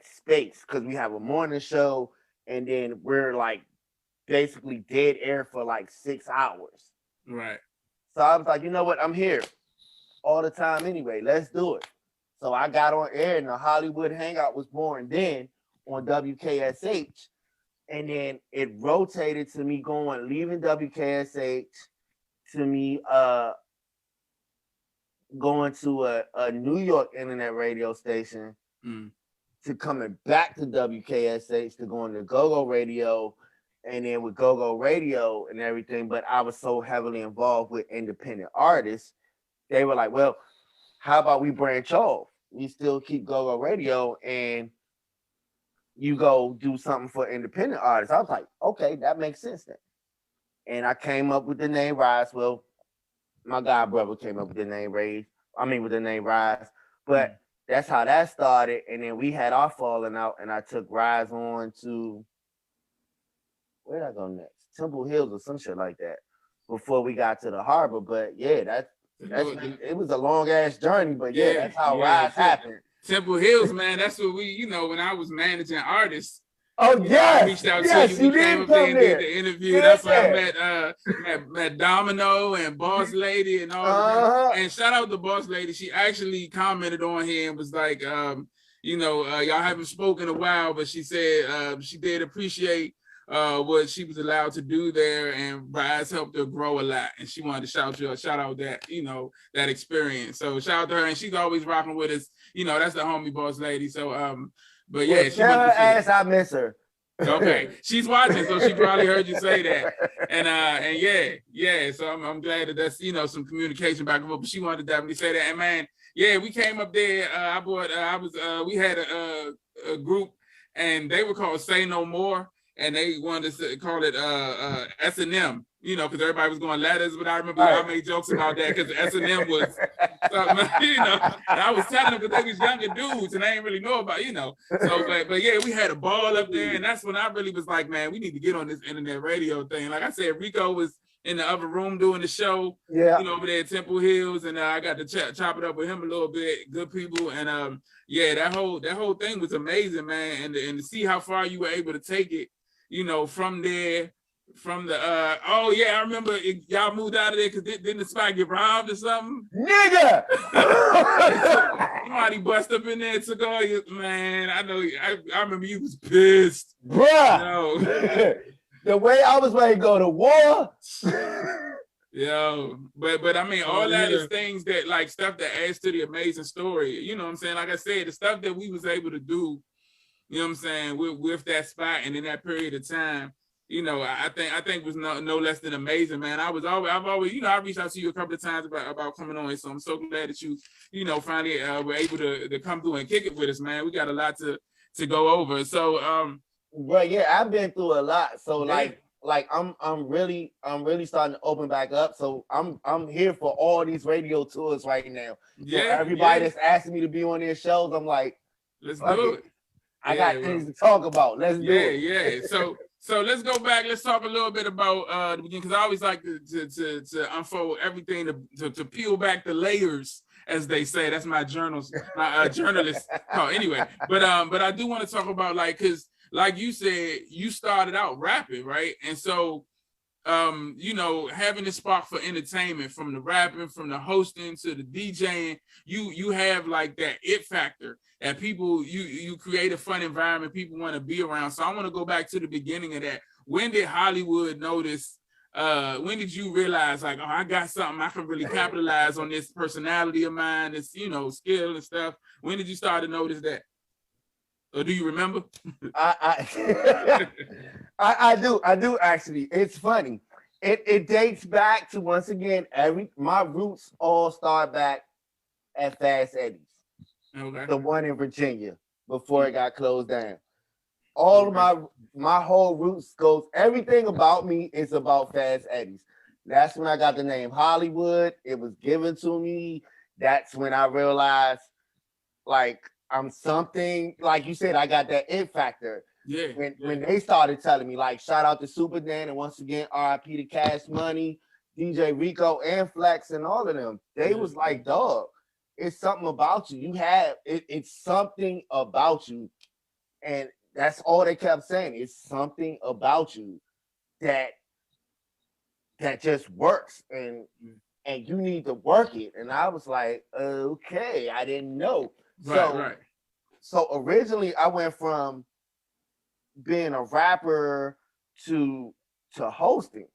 space because we have a morning show and then we're like basically dead air for like 6 hours. Right. So I was like, you know what? I'm here all the time anyway. Let's do it. So I got on air and the Hollywood Hangout was born then on WKSH. And then it rotated to me leaving WKSH to me going to a New York internet radio station to coming back to WKSH to going to Go-Go Radio and then with Go-Go Radio and everything. But I was so heavily involved with independent artists. They were like, well, how about we branch off? We still keep Go-Go Radio and you go do something for independent artists. I was like, okay, that makes sense then. And I came up with the name Rise. Well, my god brother came up with the name Rise. But that's how that started. And then we had our falling out and I took Rise on to, where'd I go next? Temple Hills or some shit like that before we got to the harbor. But yeah, it was a long ass journey, but yeah, that's how Rise happened. Temple Hills, man, that's what we, when I was managing artists, Oh yes, I reached out yes, to you. We came up there and did the interview. That's where I met Domino and Boss Lady and all of that. And shout out to Boss Lady. She actually commented on here and was like, you know, y'all haven't spoken a while, but she said she did appreciate what she was allowed to do there, and Rise helped her grow a lot. And she wanted to shout out that, you know, that experience. So shout out to her, and she's always rocking with us. You know, that's the homie Boss Lady. So but yeah, she tell her ass I miss her. Okay, she's watching, so she probably heard you say that, and yeah. So I'm glad that that's, you know, some communication back and forth. But she wanted to definitely say that, and man, yeah, we came up there. We had a group, and they were called Say No More, and they wanted to call it S&M. You know, because everybody was going letters, but I remember I made jokes about that because S&M was something, you know. And I was telling them because they was younger dudes and they didn't really know about, you know. So, but yeah, we had a ball up there, and that's when I really was like, man, we need to get on this internet radio thing. Like I said, Rico was in the other room doing the show, you know, over there at Temple Hills, and I got to chop it up with him a little bit. Good people, and yeah, that whole thing was amazing, man, and to see how far you were able to take it, you know, from there. From the oh yeah, I remember y'all moved out of there because didn't the spot get robbed or something? Nigga! Somebody bust up in there and took all your, man. I know I remember you was pissed. Bruh! You know? The way I was ready to go to war. Yo, but I mean, all that is things that, like, stuff that adds to the amazing story. You know what I'm saying? Like I said, the stuff that we was able to do, you know what I'm saying, with that spot and in that period of time. You know, I think was no less than amazing, man. I've always, you know, I reached out to you a couple of times about coming on, so I'm so glad that you know, finally were able to come through and kick it with us, man. We got a lot to go over. So, well, yeah, I've been through a lot. So like I'm really starting to open back up. So I'm here for all these radio tours right now. Yeah, so everybody that's asking me to be on their shows, I'm like, let's do it. I got things to talk about. Let's do it. Yeah. So let's go back. Let's talk a little bit about the beginning, because I always like to unfold everything, to peel back the layers, as they say. That's my journalist call. Anyway, but I do want to talk about, like, because like you said, you started out rapping, right? And so you know, having this spark for entertainment, from the rapping, from the hosting to the DJing, you have like that it factor that people, you create a fun environment people want to be around. So I want to go back to the beginning of that. When did Hollywood notice? When did you realize, like, oh, I got something I can really capitalize on, this personality of mine, this, you know, skill and stuff? When did you start to notice that? Or do you remember? I do actually. It's funny. It dates back to, once again, my roots all start back at Fast Eddie's. Okay. The one in Virginia before it got closed down. All of my whole roots goes, everything about me is about Fast Eddie's. That's when I got the name Hollywood. It was given to me. That's when I realized, like, I'm something, like you said, I got that it factor. Yeah. When they started telling me, like, shout out to Super Dan, and once again, RIP to Cash Money, DJ Rico, and Flex, and all of them. They was like, dog, it's something about you. You have it's something about you. And that's all they kept saying. It's something about you that just works, and you need to work it. And I was like, okay, I didn't know. Right. So originally I went from being a rapper to hosting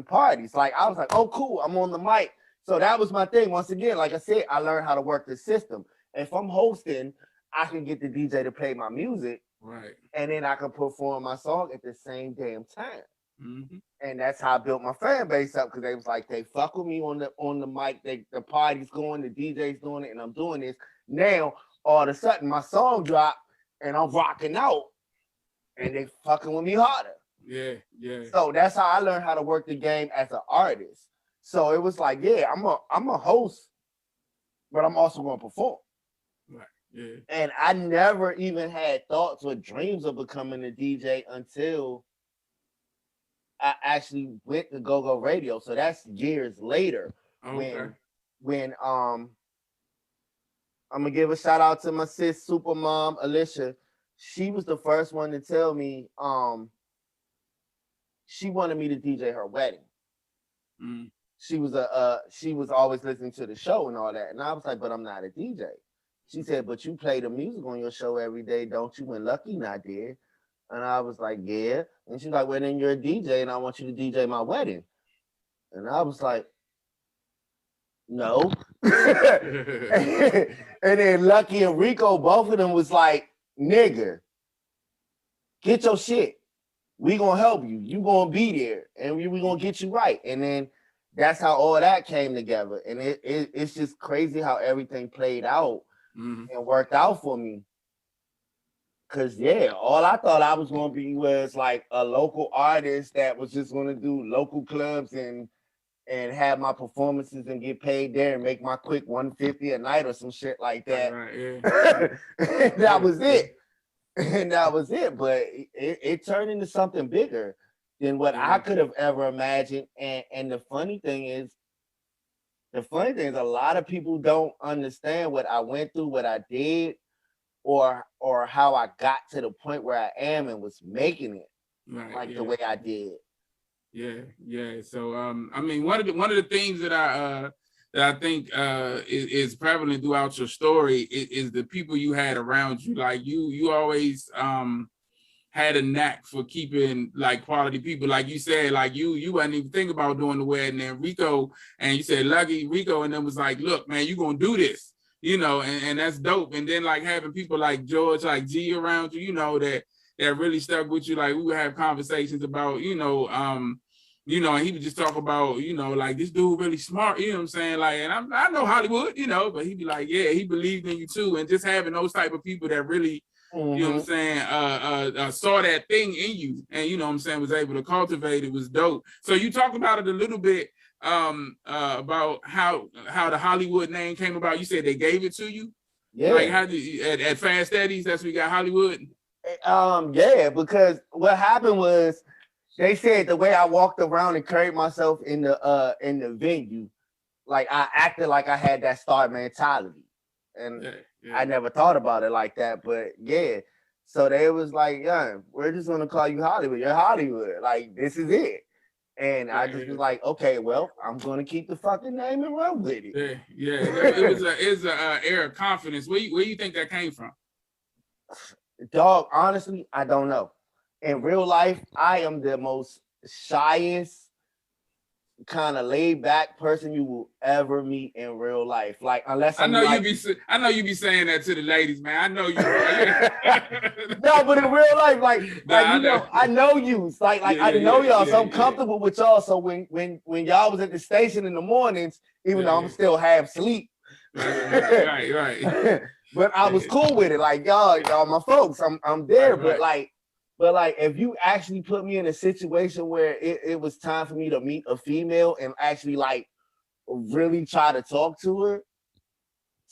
parties. Like, I was like, oh, cool, I'm on the mic. So that was my thing. Once again, like I said, I learned how to work the system. If I'm hosting, I can get the DJ to play my music, right? And then I can perform my song at the same damn time. Mm-hmm. And that's how I built my fan base up, because they was like, they fuck with me on the mic. The party's going, the DJ's doing it, and I'm doing this. Now, all of a sudden, my song dropped, and I'm rocking out, and they fucking with me harder. Yeah. So that's how I learned how to work the game as an artist. So it was like, yeah, I'm a host, but I'm also going to perform. Right. Yeah. And I never even had thoughts or dreams of becoming a DJ until I actually went to Go Radio. So that's years later. Okay. When I'm gonna give a shout out to my sis, super mom Alicia. she was the first one to tell me she wanted me to DJ her wedding. Mm. She was always listening to the show and all that. And I was like, but I'm not a DJ. She said, but you play the music on your show every day, don't you? And Lucky not there. And I was like, yeah. And she's like, well, then you're a DJ and I want you to DJ my wedding. And I was like, no. And then Lucky and Rico, both of them was like, nigga, get your shit. We gonna help you. You gonna be there and we gonna get you right. And then that's how all that came together. And it's just crazy how everything played out and worked out for me. Cause yeah, all I thought I was gonna be was like a local artist that was just gonna do local clubs and have my performances and get paid there and make my quick $150 a night or some shit like that. Right, yeah. That was it. And that was it. But it turned into something bigger than what I could have ever imagined. And the funny thing is, a lot of people don't understand what I went through, what I did, or how I got to the point where I am and was making it the way I did. Yeah. So I mean, one of the things that I think is prevalent throughout your story is the people you had around you. Like you always had a knack for keeping like quality people. Like you said, like you wasn't even thinking about doing the wedding, and Rico, and you said Lucky, Rico, and then was like, look, man, you gonna do this, you know, and that's dope. And then like having people like George, like G around you, you know, that really stuck with you. Like we would have conversations about, you know, and he would just talk about, you know, like this dude really smart, you know what I'm saying? Like, and I know Hollywood, you know, but he'd be like, yeah, he believed in you too. And just having those type of people that really, you know what I'm saying, saw that thing in you and, you know what I'm saying, was able to cultivate it was dope. So you talked about it a little bit about how the Hollywood name came about. You said they gave it to you? Yeah. Like how did you, at Fast Eddie's, that's where you got Hollywood? Yeah, because what happened was, they said the way I walked around and carried myself in the venue, like I acted like I had that star mentality, and I never thought about it like that. But yeah, so they was like, "Yeah, we're just gonna call you Hollywood. You're Hollywood. Like this is it." And I just was like, "Okay, well, I'm gonna keep the fucking name and run with it." Yeah. It's a air of confidence. Where you think that came from? Dog, honestly, I don't know. In real life, I am the most shyest, kind of laid back person you will ever meet in real life. Like, unless I'm I know you be saying that to the ladies, man. I know you. No, but in real life, I know you. It's like I know y'all, so I'm comfortable with y'all. So when y'all was at the station in the mornings, even though I'm still half asleep, right. But I was cool with it. Like y'all my folks. I'm there, right. But if you actually put me in a situation where it was time for me to meet a female and actually like really try to talk to her,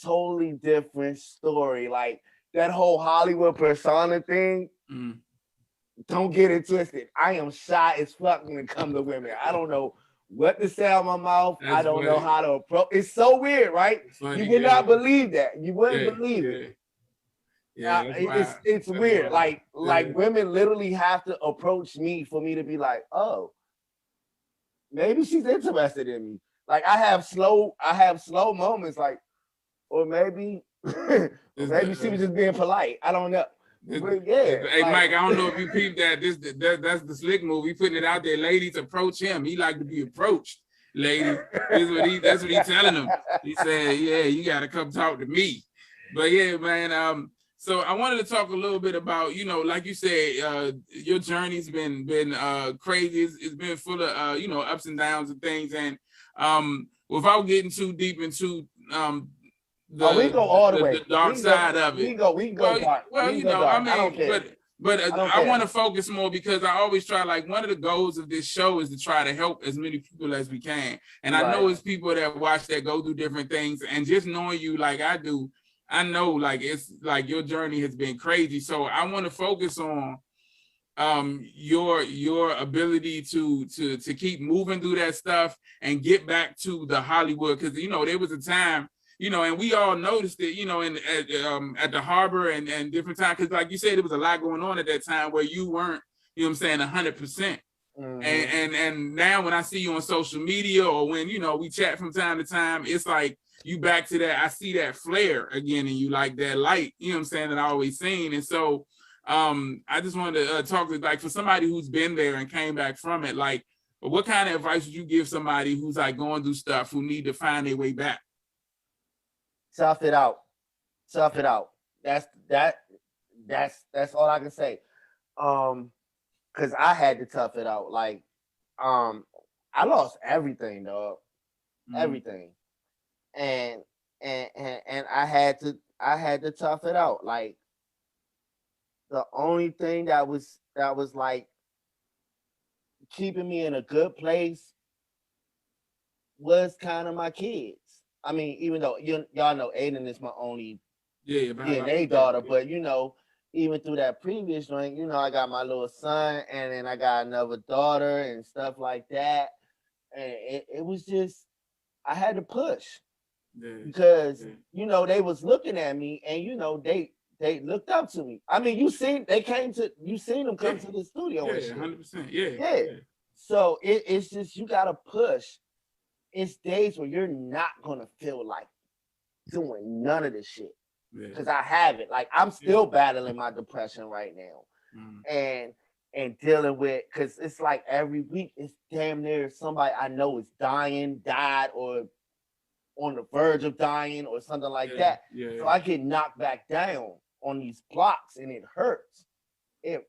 totally different story. Like that whole Hollywood persona thing, don't get it twisted. I am shy as fuck when it comes to women. I don't know what to say out my mouth. I don't know how to approach. It's so weird, right? You would not believe that. You wouldn't believe it. Yeah, it's weird. Like women literally have to approach me for me to be like, oh, maybe she's interested in me. Like I have slow moments, like, or maybe she was just being polite. I don't know. But yeah. Hey Mike, I don't know if you peeped that. That's the slick move. He putting it out there. Ladies, approach him. He like to be approached. Ladies, that's what he's telling them. He said, yeah, you gotta come talk to me. But yeah, man. So I wanted to talk a little bit about, you know, like you said, your journey's been crazy. It's been full of, you know, ups and downs and things. And without getting too deep into we go all the way. The dark side of it. We can go dark. Well, you know, I mean, but I want to focus more because I always try, like, one of the goals of this show is to try to help as many people as we can. And I know it's people that watch that go through different things, and just knowing you like I do, I know like it's like your journey has been crazy. So I want to focus on your ability to keep moving through that stuff and get back to the Hollywood, because you know there was a time you know, and we all noticed it, you know, at the harbor and different times, because like you said, there was a lot going on at that time where you weren't, you know what I'm saying, 100%. And now when I see you on social media or when, you know, we chat from time to time, it's like you back to that. I see that flare again in you, like that light, you know what I'm saying, that I always seen. And so I just wanted to talk to, like, for somebody who's been there and came back from it, like, what kind of advice would you give somebody who's like going through stuff, who need to find their way back? Tough it out. Tough it out. That's all I can say. Cause I had to tough it out. Like, I lost everything, dog. Everything. And I had to tough it out. Like, the only thing that was like keeping me in a good place was kind of my kids. I mean, even though y'all know Aiden is my only DNA daughter, but you know, even through that previous joint, you know, I got my little son and then I got another daughter and stuff like that. And it was just, I had to push because, you know, they was looking at me and, you know, they looked up to me. I mean, you seen them come to the studio and shit. 100%. Yeah. So it's just, you got to push. It's days where you're not going to feel like doing none of this shit. Because I have it. Like, I'm still battling my depression right now. And dealing with, because it's like every week it's damn near somebody I know is died, or on the verge of dying or something like that. So I get knocked back down on these blocks and it hurts. It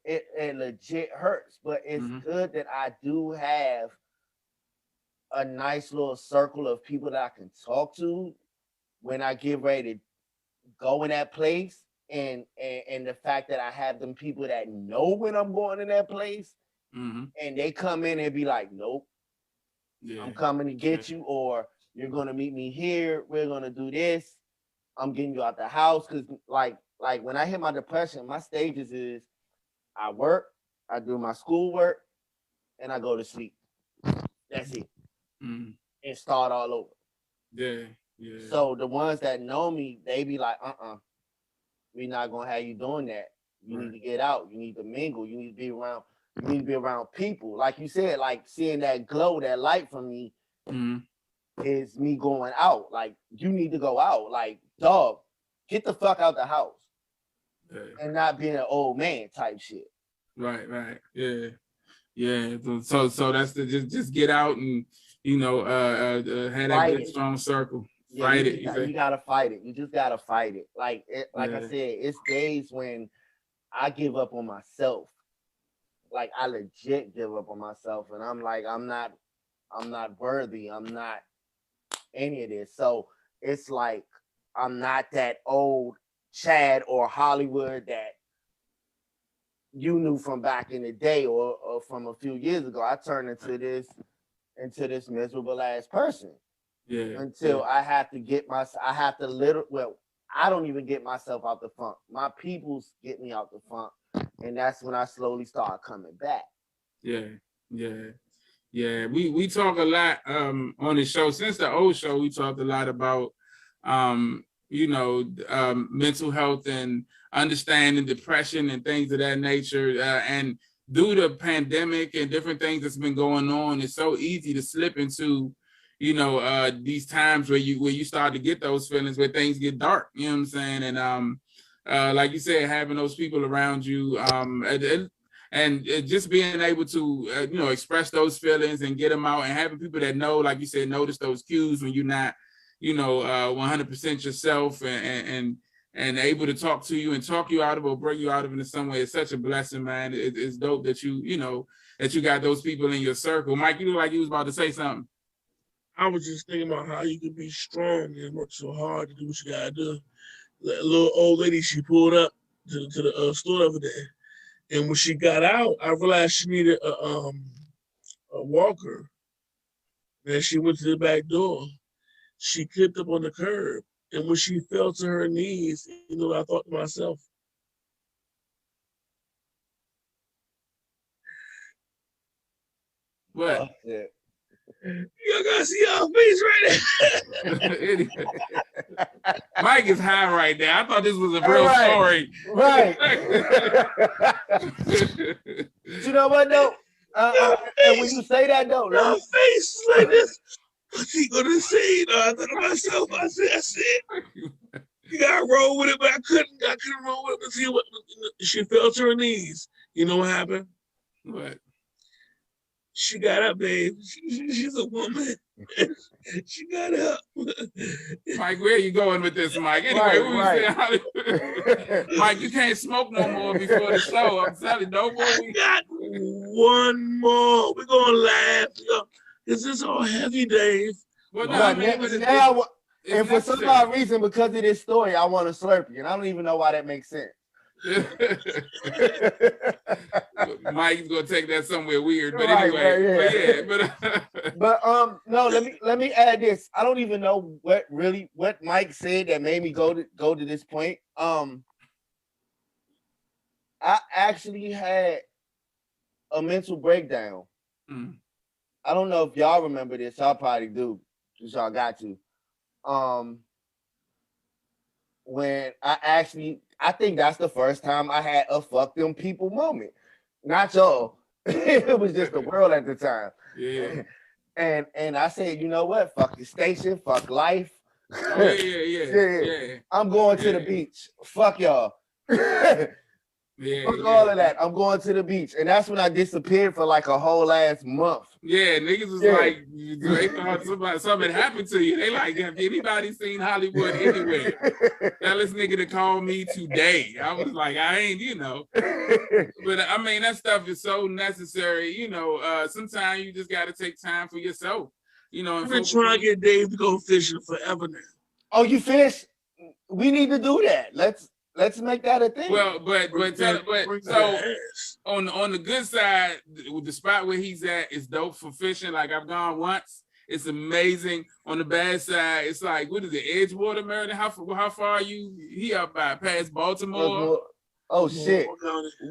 legit hurts. But it's good that I do have a nice little circle of people that I can talk to when I get ready to go in that place, and the fact that I have them people that know when I'm going in that place, and they come in and be like, nope, I'm coming to get you, or you're gonna meet me here, we're gonna do this, I'm getting you out the house. Because like when I hit my depression, my stages is I work, I do my schoolwork, and I go to sleep. That's it. And start all over. So the ones that know me, they be like, we're not gonna have you doing that. You need to get out. You need to mingle. You need to be around. You need to be around people. Like you said, like seeing that glow, that light from me, is me going out. Like, you need to go out. Like, dog, get the fuck out the house, and not being an old man type shit. Right. So that's the just get out and, you know, have that good strong circle. Fight it. You gotta fight it. You just gotta fight it. Like I said, it's days when I give up on myself. Like, I legit give up on myself, and I'm like, I'm not worthy. I'm not any of this. So it's like, I'm not that old Chad or Hollywood that you knew from back in the day or from a few years ago. I turned into this miserable ass person. Until I have to get I don't even get myself out the funk. My peoples get me out the funk, and that's when I slowly start coming back. We talk a lot on the show. Since the old show, we talked a lot about mental health and understanding depression and things of that nature. And due to the pandemic and different things that's been going on, it's so easy to slip into these times where you start to get those feelings, where things get dark, you know what I'm saying? And like you said, having those people around you, and just being able to express those feelings and get them out, and having people that know, like you said, notice those cues when you're not 100% yourself, and able to talk to you and talk you out of it or bring you out of it in some way. It's such a blessing, man. It's dope that that you got those people in your circle. Mike, you look like you was about to say something. I was just thinking about how you could be strong and work so hard to do what you gotta do. That little old lady, she pulled up to the store over there, and when she got out, I realized she needed a walker. Then she went to the back door. She clipped up on the curb, and when she fell to her knees, you know what I thought to myself? What? You gotta see your face right now. Anyway, Mike is high right now. I thought this was a real story. Right. You know what though? And when you say that though, my face is like this. What's he gonna say? I thought to myself, I said, you gotta roll with it, but I couldn't roll with it to see what she fell to her knees. You know what happened? What? She got up, babe. She's a woman. She got up. Mike, where are you going with this, Mike? Anyway, what we saying? Mike, you can't smoke no more before the show. I'm telling you, no more. I got one more. We're gonna laugh. This is all heavy, Dave. Well, no, I mean, and for some odd reason, because of this story, I want to slurp you, and I don't even know why that makes sense. Mike's gonna take that somewhere weird, but anyway, but no, let me add this. I don't even know what Mike said that made me go to this point. I actually had a mental breakdown. I don't know if y'all remember this. Y'all probably do, because y'all got to. When I think that's the first time I had a fuck them people moment. Not y'all. It was just the world at the time. Yeah. And I said, you know what? Fuck the station, fuck life. Oh, yeah. I'm going to the beach. Fuck y'all. Fuck all of that. I'm going to the beach. And that's when I disappeared for like a whole last month. Yeah, niggas was like, they thought something happened to you. They like, have anybody seen Hollywood anywhere? Tell this nigga to call me today. I was like, I ain't, you know. But I mean, that stuff is so necessary. You know, sometimes you just got to take time for yourself. You know, I've been trying to get Dave to go fishing forever now. Oh, you fish? We need to do that. Let's make that a thing. Well, but so on the good side, the spot where he's at is dope for fishing. Like I've gone once, it's amazing. On the bad side, it's like, what is it, Edgewater, Maryland? How far are you? He up by past Baltimore. Oh shit,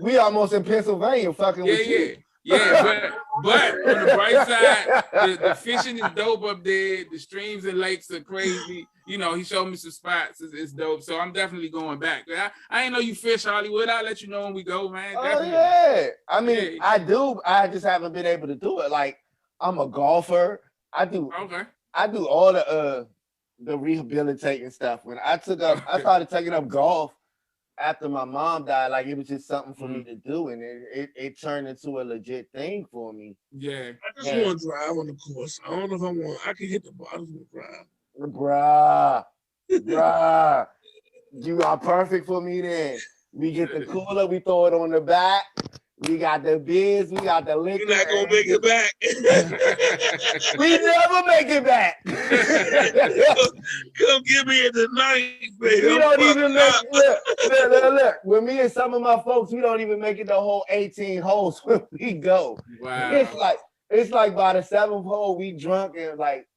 we almost in Pennsylvania, fucking with you. Yeah, but on the bright side, the fishing is dope up there. The streams and lakes are crazy. You know, he showed me some spots. It's dope. So I'm definitely going back. I ain't know you fish Hollywood. I'll let you know when we go, man. Definitely. Oh, yeah. I mean, I do. I just haven't been able to do it. Like, I'm a golfer. I do all the rehabilitating stuff. When I started taking up golf after my mom died. Like, it was just something for me to do, and it turned into a legit thing for me. Yeah. I just want to drive on the course. I don't know if I can hit the bottom with drive. Bruh, you are perfect for me then. We get the cooler, we throw it on the back. We got the beers, we got the liquor. You're not gonna make it back. We never make it back. Come get me at the ninth, baby. We don't even look. With me and some of my folks, we don't even make it the whole 18 holes when we go. Wow. It's like by the 7th hole, we drunk and like,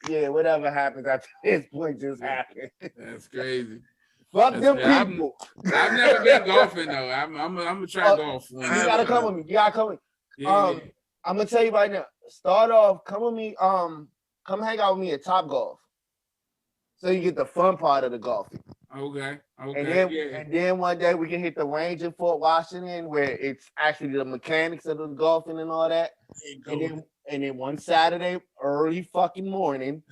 yeah, whatever happens after this point just happened. That's crazy. Fuck them people. I've never been golfing though. I'm gonna try golf. You gotta come with me. You gotta come with me. Yeah. I'm gonna tell you right now. Start off. Come with me. Come hang out with me at Top Golf. So you get the fun part of the golfing. Okay. And then one day we can hit the range in Fort Washington where it's actually the mechanics of the golfing and all that. And then one Saturday early fucking morning,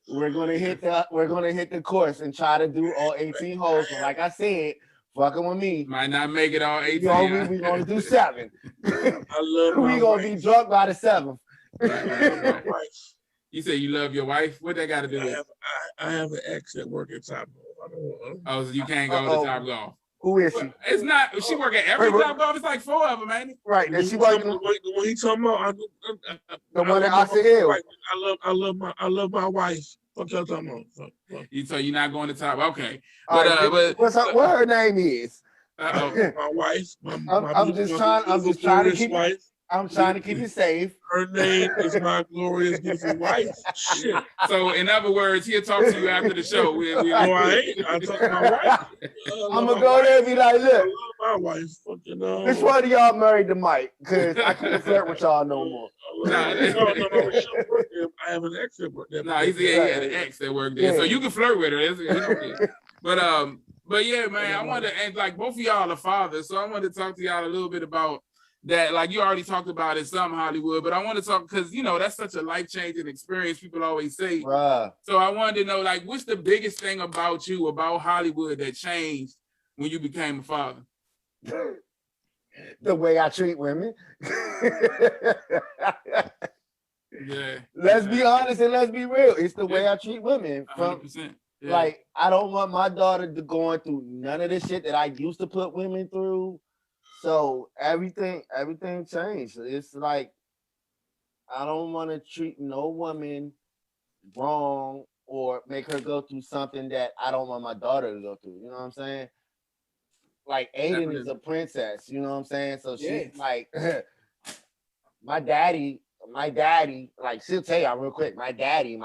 we're gonna hit the course and try to do all 18 holes. But like I said, fucking with me. Might not make it all 18. We gonna do 7. I love we gonna be drunk by the 7th. Right. You say you love your wife? What that got to do with? I have an ex that work at Top Golf. Oh, so you can't go to Top Golf. Who is she? It's not. She work at every Top Golf. It's like 4 of them, ain't it? Right. And she working. The one he talking about. The one at Oxford Hill. I love my wife. Fuck y'all talking about. Fuck. So you're not going to Top? Okay. But what her name is? My wife. I'm just trying to keep. Wife. I'm trying to keep it safe. Her name is my glorious beautiful wife. Shit. So in other words, he'll talk to you after the show. No, I ain't. I talk to my wife. I'm gonna go there and be like, look. I love my wife. Which one of y'all married to Mike? Because I can't flirt with y'all no more. I I have an ex that worked there. No, he had an ex that worked there, so you can flirt with her. But yeah, man, I want to, and like both of y'all are fathers, so I want to talk to y'all a little bit about that. Like you already talked about it, some Hollywood, but I want to talk because that's such a life-changing experience. People always say. So I wanted to know, like, what's the biggest thing about you, about Hollywood, that changed when you became a father? The way I treat women. Yeah. Let's be honest and let's be real. It's the way I treat women. 100%. Yeah. Like, I don't want my daughter to go through none of the shit that I used to put women through. So everything changed. It's like, I don't want to treat no woman wrong or make her go through something that I don't want my daughter to go through. You know what I'm saying? Like, Aiden is a princess. You know what I'm saying? So she's like, my daddy, like, she'll tell y'all real quick, my daddy.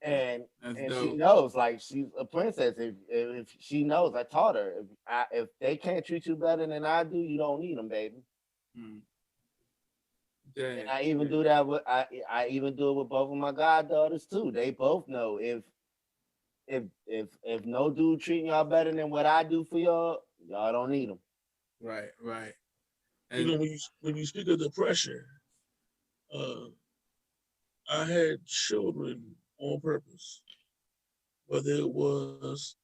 And she knows, like, she's a princess. If she knows, I taught her, if they can't treat you better than I do, you don't need them, baby. And I even do that with I even do it with both of my goddaughters too. They both know if no dude treating y'all better than what I do for y'all don't need them. Right. And when you speak of depression, I had children on purpose, whether it was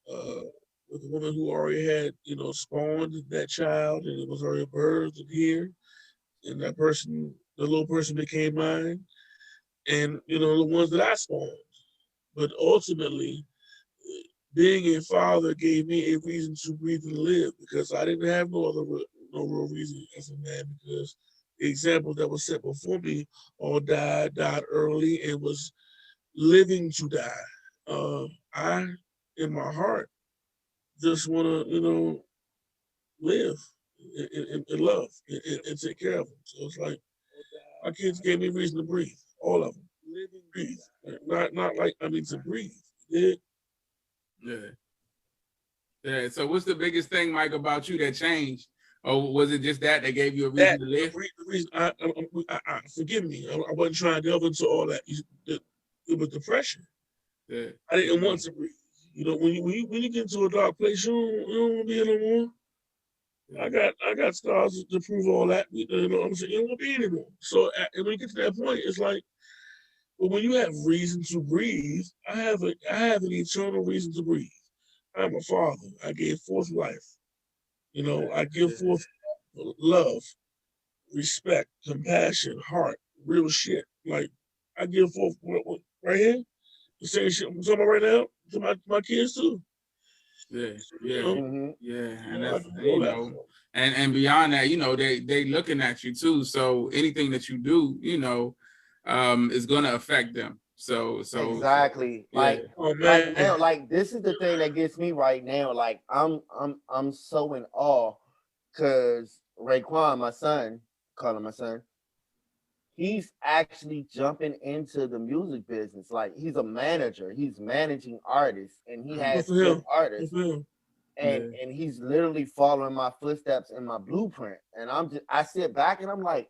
with a woman who already had, spawned that child and it was already birthed here, and that person, the little person became mine, and the ones that I spawned. But ultimately, being a father gave me a reason to breathe and live, because I didn't have no real reason as a man, because the examples that were set before me all died early and was living to die. I, in my heart, just want to, live and love and take care of them. So it's like, my kids gave me reason to breathe, all of them. Live and breathe. Not like, to breathe. Yeah. So what's the biggest thing, Mike, about you that changed? Or was it just that gave you a reason to live? The reason I forgive me. I wasn't trying to delve into all that. It was depression. Yeah. I didn't want to breathe. When you get into a dark place, you don't want to be here no more. Yeah. I got scars to prove all that. You know what I'm saying? You don't want to be anymore. So when you get to that point, it's like, well, when you have reason to breathe, I have an eternal reason to breathe. I'm a father. I gave forth life. I give forth love, respect, compassion, heart, real shit. Like, I give forth right here. The same shit I'm talking about right now to my kids too. Yeah. And that's, and beyond that, they looking at you too. So anything that you do, is gonna affect them. So exactly. Like, like now, like, this is the thing that gets me right now. Like, I'm so in awe, because Raekwon, my son, call him my son, he's actually jumping into the music business. Like, he's a manager. He's managing artists, and he has good artists. And he's literally following my footsteps and my blueprint. And I sit back and I'm like,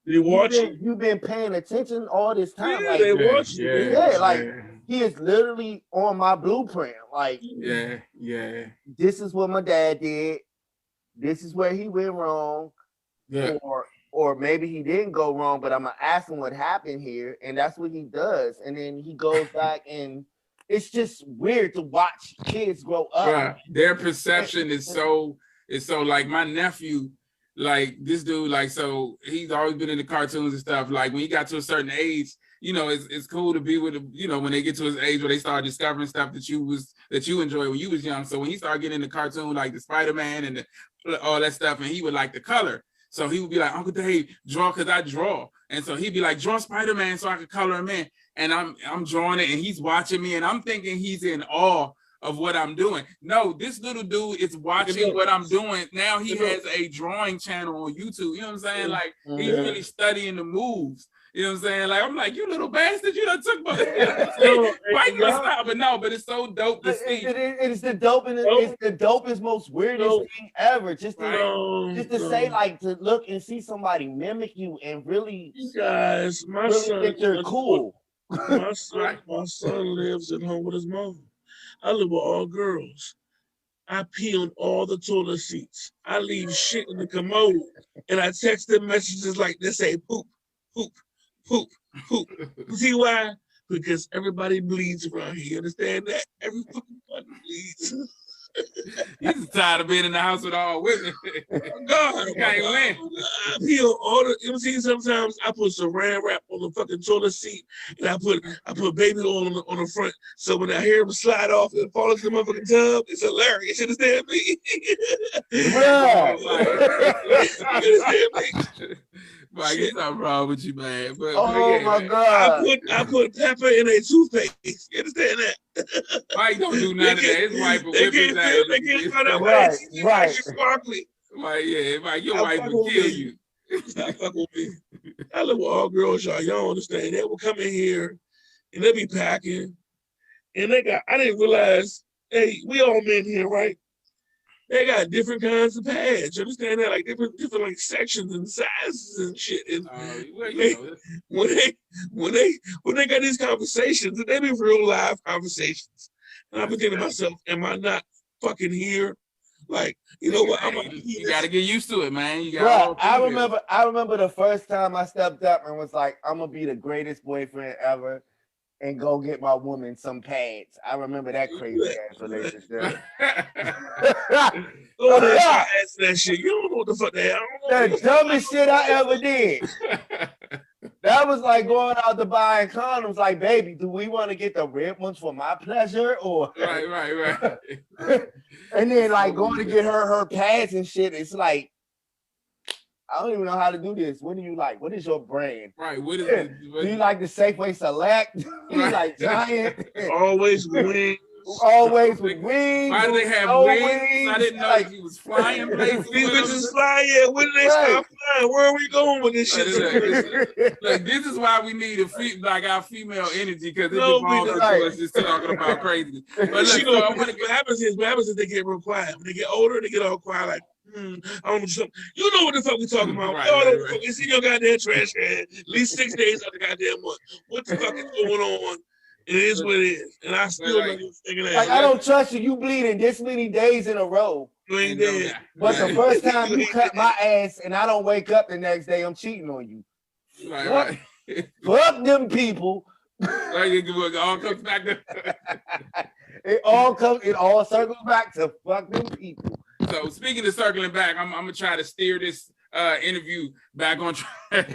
you've been paying attention all this time. Yeah, they watch you. He is literally on my blueprint. Like, this is what my dad did. This is where he went wrong. Yeah. Or maybe he didn't go wrong, but I'm gonna ask him what happened here, and that's what he does. And then he goes back, and it's just weird to watch kids grow up. Right. Their perception is so like my nephew, like this dude, like, so he's always been in the cartoons and stuff. Like, when he got to a certain age, it's cool to be with him, when they get to his age where they start discovering stuff that you enjoyed when you was young. So when he started getting in the cartoon, like the Spider-Man and all that stuff, and he would like the color. So he would be like, Uncle Dave, draw, because I draw. And so he'd be like, draw Spider-Man so I could color him in. And I'm drawing it, and he's watching me, and I'm thinking he's in awe of what I'm doing. No, this little dude is watching what I'm doing. Now he has a drawing channel on YouTube. You know what I'm saying? Like, he's really studying the moves. You know what I'm saying? Like, I'm like, you little bastard, you done took my why you gonna stop? But no, but it's so dope to see. It's the dopest, it's the dopest, most weirdest thing ever. Just to say, like, to look and see somebody mimic you and really, guys, my really son think they're cool. My son lives at home with his mom. I live with all girls. I pee on all the toilet seats. I leave shit in the commode, and I text them messages like this: say poop, poop, poop, poop. You see why? Because everybody bleeds around here. You understand that? Every fucking body bleeds. He's tired of being in the house with all women. God, you can't win. I peel all the. You see, sometimes I put saran wrap on the fucking toilet seat, and I put baby oil on the front. So when I hear him slide off and fall into the motherfucking tub, it's hilarious. You understand me? You understand me? Mike, it's not wrong with you, man. But, my God. I put pepper in a toothpaste. You understand that? Mike don't do none of that. His wife will whip his ass. They can't find out right. sparkly. Mike, yeah, Mike, your wife will kill you. Stop fucking with me. I live with all girls, y'all. Y'all understand. They will come in here and they be packing. And I didn't realize, hey, we all men here, right? They got different kinds of pads. You understand that? Like different like sections and sizes and shit. And when they got these conversations, they be real live conversations. And I've been thinking to myself, am I not fucking here? Like, you know what? You gotta get used to it, man. You got. I remember the first time I stepped up and was like, I'm gonna be the greatest boyfriend ever. And go get my woman some pads. I remember that crazy ass relationship. That shit. You don't know what the fuck that is. The dumbest shit I ever did. That was like going out to buying condoms. Like, baby, do we want to get the red ones for my pleasure or? Right. And then like going to get her pads and shit. It's like, I don't even know how to do this. What do you like? What is your brand? Right. What is do you like the Safeway Select? Do you like Giant? Always wings. Always with wings. Why do they have wings? I didn't know he was flying places. These bitches fly, yeah. When did they stop flying? Where are we going with this shit? Look, this is why we need our female energy, because it evolves into us just talking about crazy. But look, what happens is they get real quiet. When they get older, they get all quiet like, I don't know. You know what the fuck we talking about. It's in your goddamn trash can. At least 6 days out the goddamn month. What the fuck is going on? It is what it is. And I still thinking that. Like, I don't trust you. You bleeding this many days in a row. You ain't dead. But the first time you cut my ass and I don't wake up the next day, I'm cheating on you. Right. Fuck them people. It all comes back to it all circles back to fuck them people. So speaking of circling back, I'm gonna try to steer this interview back on track.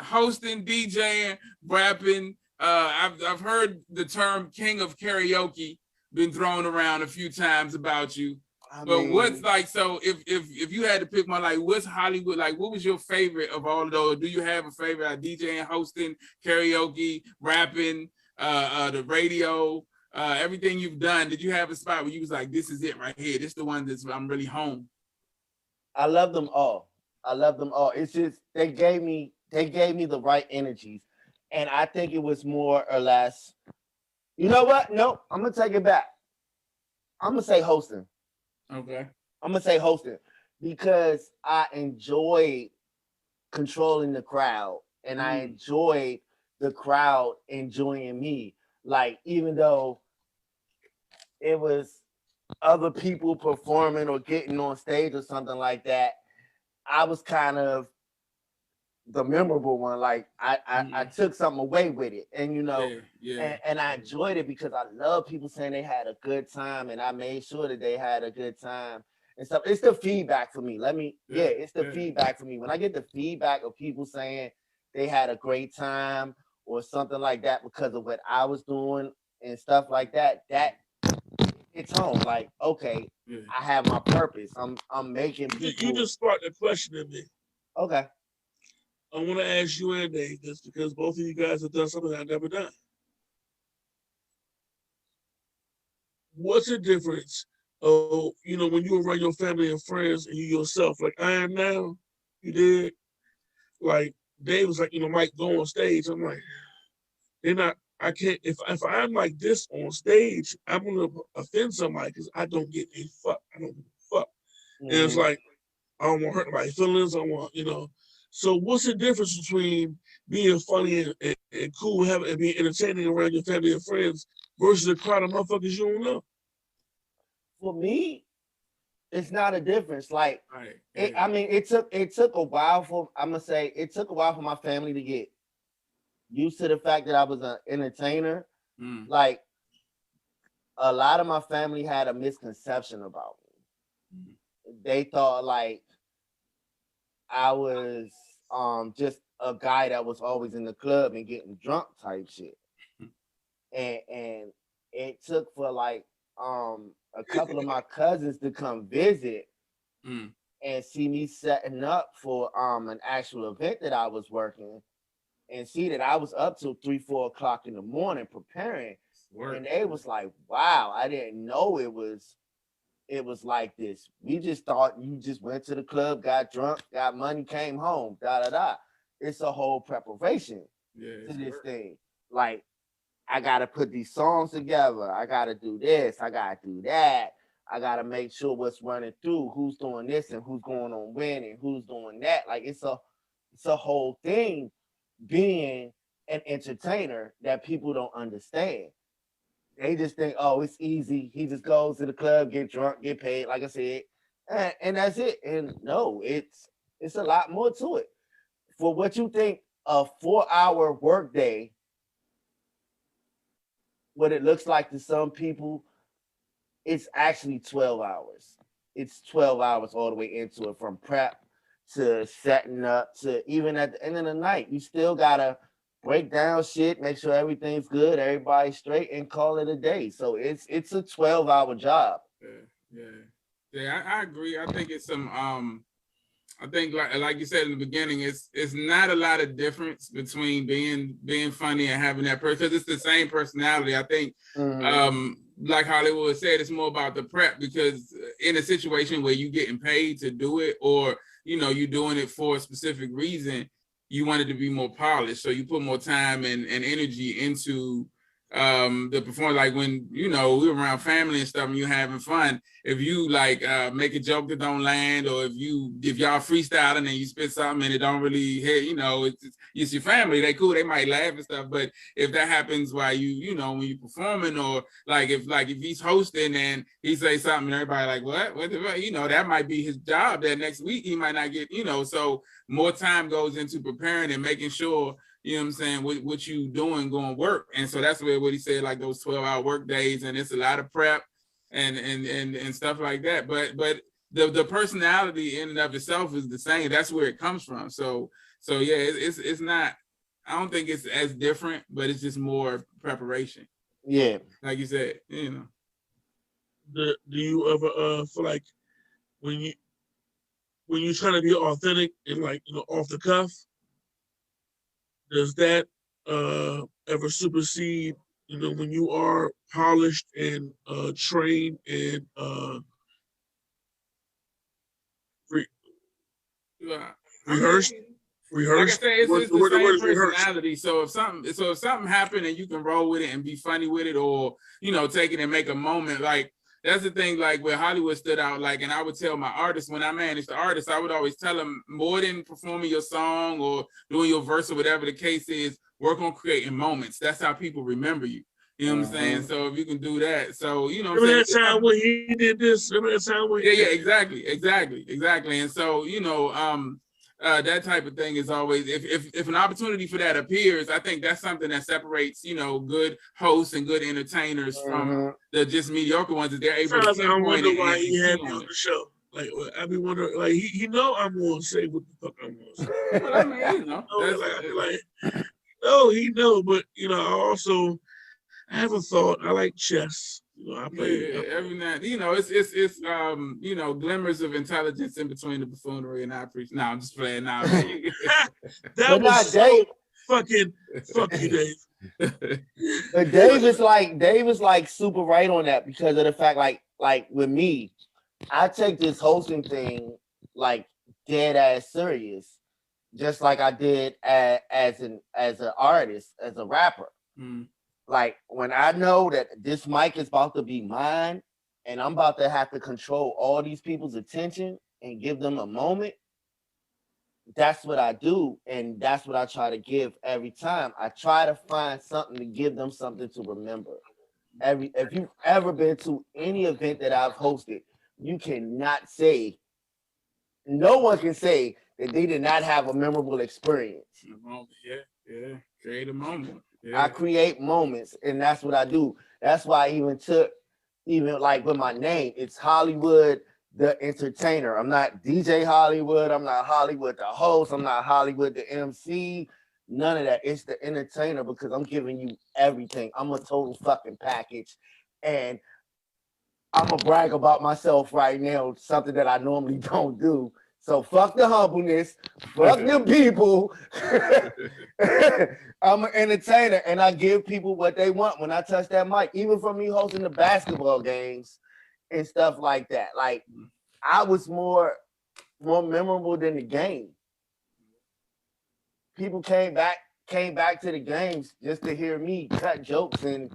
Hosting, DJing, rapping. I've heard the term "king of karaoke" been thrown around a few times about you. What's like? So if you had to pick one, like, what's Hollywood like? What was your favorite of all of those? Do you have a favorite? DJing, hosting, karaoke, rapping, the radio? Everything you've done, did you have a spot where you was like, this is it right here? This is the one I'm really home? I love them all. It's just they gave me the right energies. And I think it was more or less, you know what? No, I'm gonna take it back. I'm gonna say hosting. Okay. I'm gonna say hosting because I enjoyed controlling the crowd and I enjoyed the crowd enjoying me. Like, even though it was other people performing or getting on stage or something like that, I was kind of the memorable one. Like, I took something away with it. And, you know, and I enjoyed it because I love people saying they had a good time, and I made sure that they had a good time and stuff. It's the feedback for me. It's the feedback for me. When I get the feedback of people saying they had a great time or something like that because of what I was doing and stuff like that, that it's home. Like, okay, I have my purpose. I'm making people. You just sparked a question in me. Okay. I want to ask you and Dave this because both of you guys have done something I've never done. What's the difference? Oh, you know, when you around your family and friends and you yourself, like I am now, you did. like Dave was like, Mike, go on stage. I'm like, they're not. I can't. If I'm like this on stage, I'm gonna offend somebody because I don't get a fuck. I don't give a fuck. And it's like I don't want to hurt nobody's feelings. I want, So what's the difference between being funny and cool, and being entertaining around your family and friends versus a crowd of motherfuckers you don't know? For me, it's not a difference. Like, right. it took a while for it took a while for my family to get used to the fact that I was an entertainer. Like, a lot of my family had a misconception about me. They thought like I was just a guy that was always in the club and getting drunk type shit. And it took for like a couple of my cousins to come visit and see me setting up for an actual event that I was working, and see that I was up till 3-4 o'clock in the morning preparing. And they was like, wow, I didn't know it was like this. We just thought you just went to the club, got drunk, got money, came home, It's a whole preparation to this thing. Like, I gotta put these songs together. I gotta do this. I gotta do that. I gotta make sure what's running through, who's doing this and who's going on when and who's doing that. Like, it's a whole thing being an entertainer that people don't understand. They just think, oh, it's easy. He just goes to the club, get drunk, get paid, like I said, and that's it. And no, it's a lot more to it. For what you think a 4-hour workday, what it looks like to some people, it's actually 12 hours. It's 12 hours all the way into it, from prep to setting up to even at the end of the night. You still gotta break down shit, make sure everything's good, everybody's straight, and call it a day. So it's a 12-hour job. Yeah, I agree. I think it's some I think like you said in the beginning, it's not a lot of difference between being funny and having that person, because it's the same personality. I think like Hollywood said, it's more about the prep, because in a situation where you're getting paid to do it, or you're doing it for a specific reason, you want it to be more polished, so you put more time and energy into the performance. Like when we were around family and stuff and you're having fun, if you like make a joke that don't land, or if y'all freestyling and you spit something and it don't really hit, it's your family, they cool, they might laugh and stuff. But if that happens while when you're performing, or if he's hosting and he say something and everybody like, what the fuck, that might be his job that next week he might not get, so more time goes into preparing and making sure what you doing going to work. And so that's what he said, like those 12-hour work days, and it's a lot of prep and stuff like that. But the personality in and of itself is the same. That's where it comes from. So yeah, it's not, I don't think it's as different, but it's just more preparation. Yeah. Like you said, Do you ever feel like when you're trying to be authentic and off the cuff, does that ever supersede, when you are polished and trained and rehearsed? Like I say, it's the same personality. So if something happened and you can roll with it and be funny with it, or take it and make a moment, like that's the thing. Like where Hollywood stood out, like, and I would tell my artists when I managed the artists, I would always tell them, more than performing your song or doing your verse or whatever the case is, work on creating moments. That's how people remember you. You know what I'm saying? So if you can do that, so remember that time when he did this? Remember that time when exactly. And so that type of thing is always, if an opportunity for that appears, I think that's something that separates good hosts and good entertainers from the just mediocre ones, that they're able to pinpoint. I wonder why he had me on the show. Like, I be wondering, like, he know I'm gonna say what the fuck I'm gonna say. Well, I mean, no, he know, but I have a thought. I like chess. I play every night. It's glimmers of intelligence in between the buffoonery, and I appreciate. No, I'm just playing now. That was so fucking fuck you, Dave. But Dave is like super right on that, because of the fact, like with me, I take this hosting thing like dead ass serious. just like I did as an artist, as a rapper. Like when I know that this mic is about to be mine and I'm about to have to control all these people's attention and give them a moment, that's what I do. And that's what I try to give every time. I try to find something to give them something to remember. If you've ever been to any event that I've hosted, you cannot say, no one can say that they did not have a memorable experience. Yeah. Create a moment. Yeah. I create moments, and that's what I do. That's why I even like with my name, it's Hollywood the Entertainer. I'm not DJ Hollywood. I'm not Hollywood the host. I'm not Hollywood the MC. None of that. It's the entertainer because I'm giving you everything. I'm a total fucking package. And I'm gonna brag about myself right now, something that I normally don't do. So fuck the humbleness, fuck the people. I'm an entertainer and I give people what they want when I touch that mic, even from me hosting the basketball games and stuff like that. Like I was more memorable than the game. People came back to the games just to hear me cut jokes and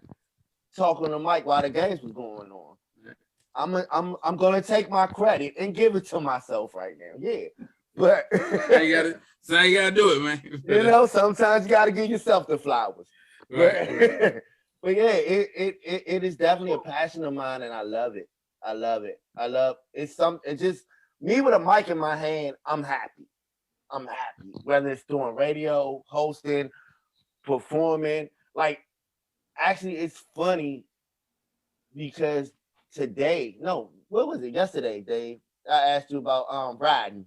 talk on the mic while the games was going on. I'm gonna take my credit and give it to myself right now. Yeah. But so you gotta do it, man. You know, sometimes you gotta give yourself the flowers. Right. But yeah, it is definitely a passion of mine and I love it. It's just me with a mic in my hand, I'm happy. Whether it's doing radio, hosting, performing. Like, actually, it's funny because what was it? Yesterday, Dave, I asked you about riding.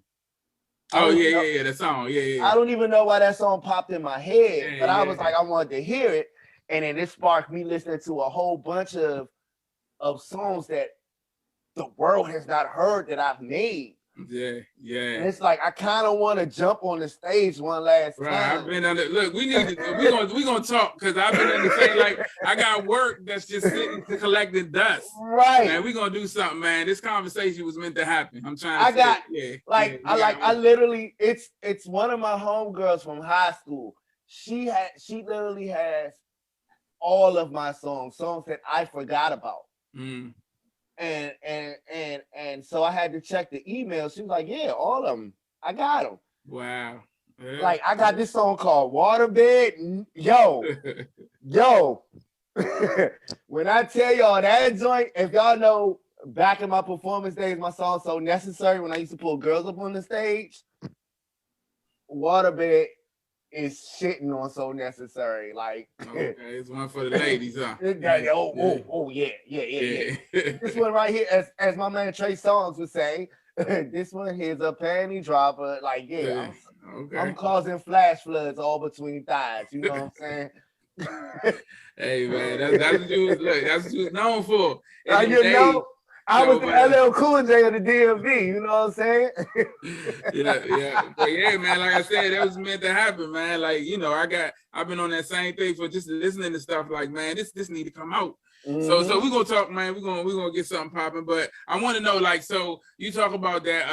Oh yeah, that song. Yeah. I don't even know why that song popped in my head, but I was like, I wanted to hear it, and then it sparked me listening to a whole bunch of songs that the world has not heard that I've made. Yeah. And it's like I kind of want to jump on the stage one last time. I've been on it. Look, we gonna talk because I've been in the same, like I got work that's just sitting collecting dust. Right. Man, we gonna do something, man. This conversation was meant to happen. I'm trying to I literally it's one of my homegirls from high school. She literally has all of my songs that I forgot about. And so I had to check the email. She was like, yeah, all of them. I got them. Wow. Yeah. Like I got this song called Waterbed. Yo. When I tell y'all that joint, if y'all know back in my performance days, my song So Necessary, when I used to pull girls up on the stage, Waterbed is shitting on So Necessary. Like, okay, it's one for the ladies, huh? Yeah. This one right here, as my man Trey Songz would say, this one here's a panty dropper. Like, I'm causing flash floods all between thighs. You know what I'm saying? Hey man, that's what you was known for. I was the LL Cool J of the DMV, you know what I'm saying? yeah. But yeah, man, like I said, that was meant to happen, man. Like, you know, I've been on that same thing for just listening to stuff like, man, this need to come out. So we're gonna talk, man. We're gonna get something popping. But I want to know, like, so you talk about that,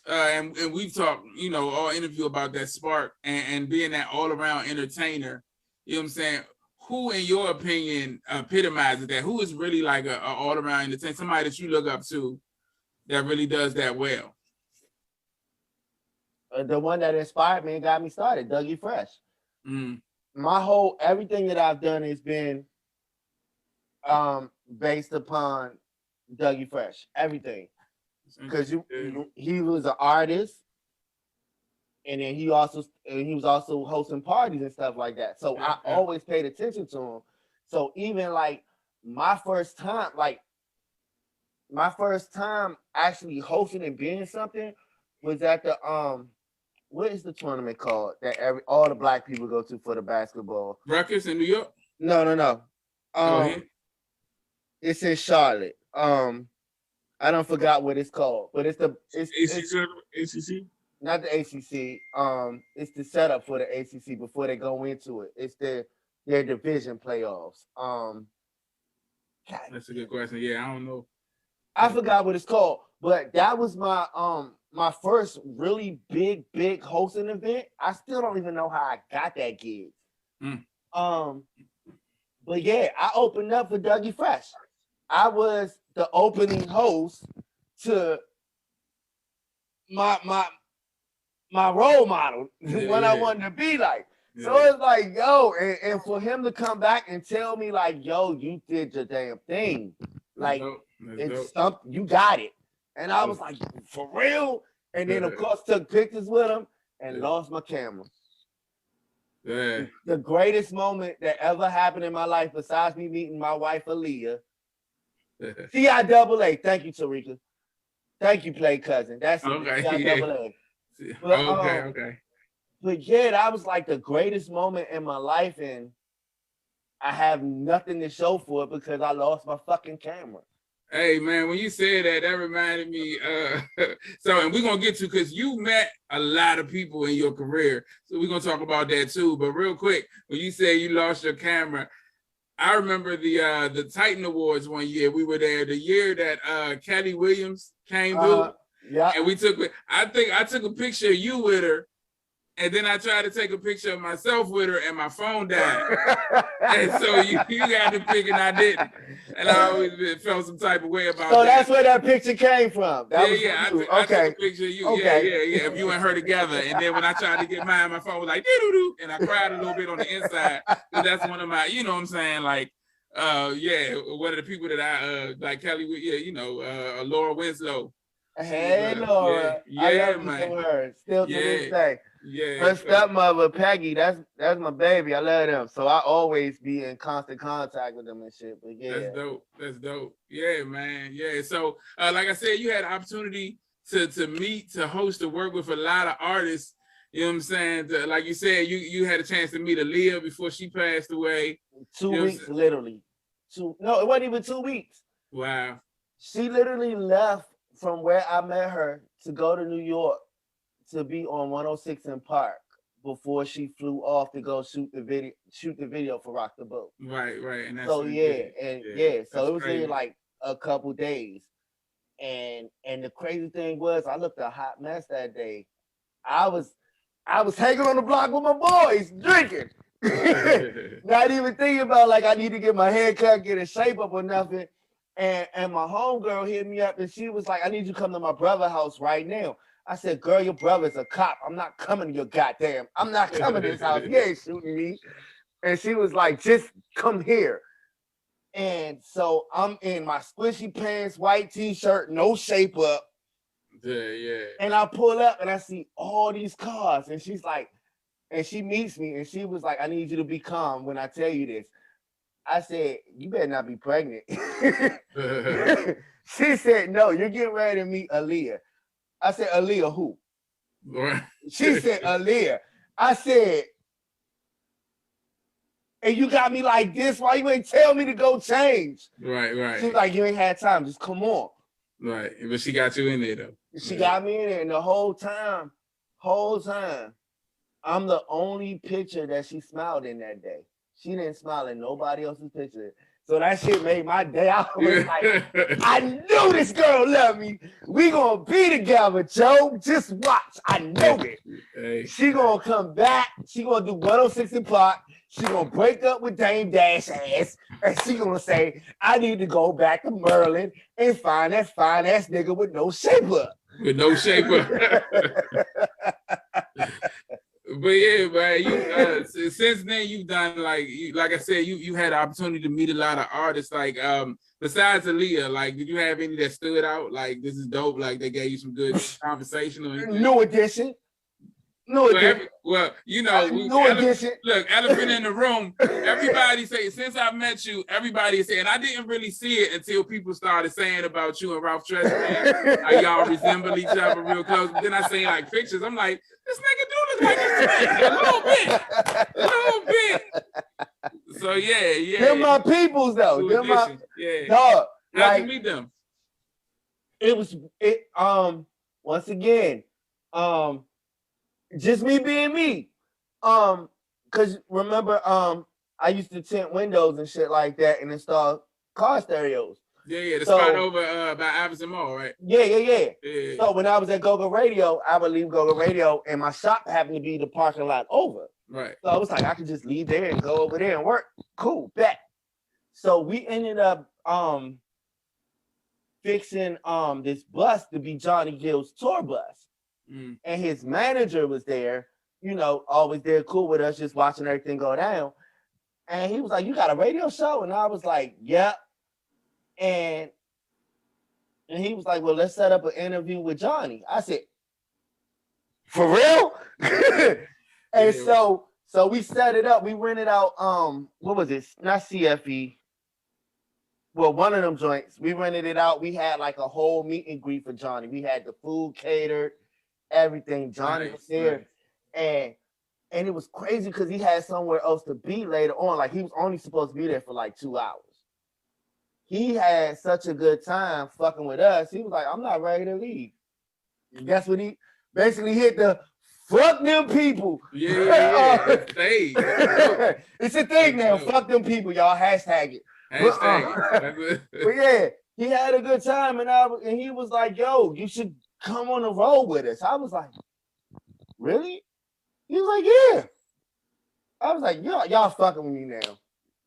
and we've talked, you know, all interview about that spark and being that all around entertainer. You know what I'm saying? Who, in your opinion, epitomizes that? Who is really like a all-around entertainer, somebody that you look up to that really does that well? The one that inspired me and got me started, Dougie Fresh. My everything that I've done has been based upon Dougie Fresh. Everything. Because he was an artist. And then he was also hosting parties and stuff like that. So I always paid attention to him. So even like my first time actually hosting and being something was at the what is the tournament called that all the black people go to for the basketball? Rutgers in New York? No. It's in Charlotte. I don't forgot what it's called, but it's ACC. Not the ACC. It's the setup for the ACC before they go into it. It's their division playoffs. That's a good question. Yeah, I don't know. I forgot what it's called, but that was my my first really big hosting event. I still don't even know how I got that gig. But yeah, I opened up for Dougie Fresh. I was the opening host to my role model, what I wanted to be like. So it's like, yo, and for him to come back and tell me like, yo, you did your damn thing. Like, it's something, you got it. And I was like, for real? And then, of course, took pictures with him and lost my camera. The greatest moment that ever happened in my life, besides me meeting my wife, Aaliyah. CIAA. Thank you, Tarika. Thank you, Play Cousin. That's okay. CIAA. Yeah. But, okay. But yeah, that was like the greatest moment in my life, and I have nothing to show for it because I lost my fucking camera. Hey man, when you said that, that reminded me. So, and we're gonna get to, because you met a lot of people in your career, so we're gonna talk about that too. But real quick, when you say you lost your camera, I remember the Titan Awards one year. We were there the year that Kelly Williams came through. Yeah, and we took. I think I took a picture of you with her. And then I tried to take a picture of myself with her, and my phone died. And so you got the pic, and I didn't. And I always felt some type of way about that. So that's where that picture came from. That was I took a picture of you. Okay. Yeah. Of you and her together. And then when I tried to get mine, my phone was like, doo-doo-doo. And I cried a little bit on the inside. Because that's one of my, you know what I'm saying? Like, one of the people that I, like Kelly, Laura Winslow. Hey, Laura. I love man. Her. Still to this day. Yeah. Her stepmother, Peggy, that's my baby. I love them. So I always be in constant contact with them and shit. But yeah. That's dope. Yeah, man. Yeah. So like I said, you had the opportunity to meet, to host, to work with a lot of artists. You know what I'm saying? Like you said, you had a chance to meet Aaliyah before she passed away. 2 weeks, literally. No, it wasn't even 2 weeks. Wow. She literally left from where I met her to go to New York to be on 106 in Park before she flew off to go shoot the video for Rock the Boat. Right. And that's so so it was crazy. in like a couple days. And the crazy thing was, I looked a hot mess that day. I was hanging on the block with my boys, drinking. Not even thinking about like I need to get my hair cut, get in shape up or nothing. And my homegirl hit me up and she was like, I need you to come to my brother's house right now. I said, girl, your brother's a cop. I'm not coming to your goddamn. I'm not coming to his house. He ain't shooting me. And she was like, just come here. And so I'm in my squishy pants, white t-shirt, no shape up. Yeah. And I pull up and I see all these cars. And she's like, and she meets me and she was like, I need you to be calm when I tell you this. I said, you better not be pregnant. She said, no, you're getting ready to meet Aaliyah. I said, Aaliyah who? She said, Aaliyah. I said, and you got me like this, why you ain't tell me to go change? Right. She's like, you ain't had time, just come on. Right, but she got you in there though. She got me in there, and the whole time, I'm the only picture that she smiled in that day. She didn't smile in nobody else's picture. So that shit made my day. I was like, I knew this girl loved me. We gonna be together, Joe. Just watch. I know it. Hey. She gonna come back. She gonna do 106 in Park. She gonna break up with Dame Dash ass. And she gonna say, I need to go back to Maryland and find that fine ass nigga with no shape up. With no shape up. But yeah, man, you since then you've done like I said, you had the opportunity to meet a lot of artists. Like besides Aaliyah, like did you have any that stood out? Like this is dope. Like they gave you some good conversation. New edition. Well, you know, look, elephant in the room. Everybody say, since I met you, everybody is saying, I didn't really see it until people started saying about you and Ralph Tresvant, how y'all resemble each other real close. But then I seen like pictures. I'm like, this nigga do look like this a little bit. So yeah. They're my peoples though. They're my dog. How'd you meet them? Once again, just me being me. Cause remember, I used to tint windows and shit like that and install car stereos. The spot over by Iverson Mall, right? Yeah. So when I was at Go-Go Radio, I would leave Go-Go Radio, and my shop happened to be the parking lot over. Right. So I was like, I could just leave there and go over there and work. Cool, bet. So we ended up fixing this bus to be Johnny Gill's tour bus. And his manager was there, you know, always there, cool with us, just watching everything go down. And he was like, "You got a radio show?" And I was like, "Yep." And he was like, "Well, let's set up an interview with Johnny." I said, "For real?" And so we set it up. We rented out what was it? Not CFE. Well, one of them joints. We rented it out. We had like a whole meet and greet for Johnny. We had the food catered, everything. Johnny was there. And it was crazy because he had somewhere else to be later on. Like he was only supposed to be there for like 2 hours. He had such a good time fucking with us. He was like, "I'm not ready to leave." And guess what? He basically hit the fuck them people. Yeah. It's a thing now. Fuck them people, y'all. Hashtag it. But yeah, he had a good time, and he was like, "Yo, you should come on the road with us." I was like, "Really?" He was like, "Yeah." I was like, y'all fucking with me now.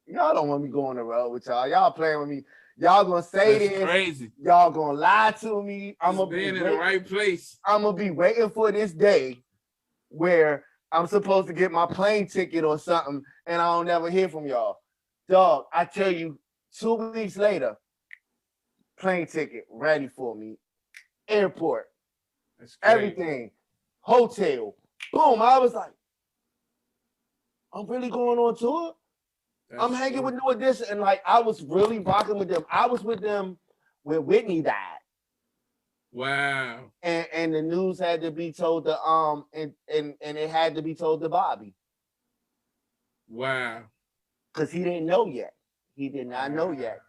Y'all don't want me going on the road with y'all. Y'all playing with me. Y'all gonna say this. Crazy. Y'all gonna lie to me. I'm gonna be in the right place. I'm gonna be waiting for this day where I'm supposed to get my plane ticket or something, and I don't never hear from y'all. Dog, I tell you, 2 weeks later, plane ticket ready for me, airport, everything, hotel, boom. I was like, I'm really going on tour. I'm hanging with New Edition, and like I was really rocking with them. I was with them when Whitney died. Wow. And the news had to be told to and it had to be told to Bobby. Wow. Because he didn't know yet. He did not know yet.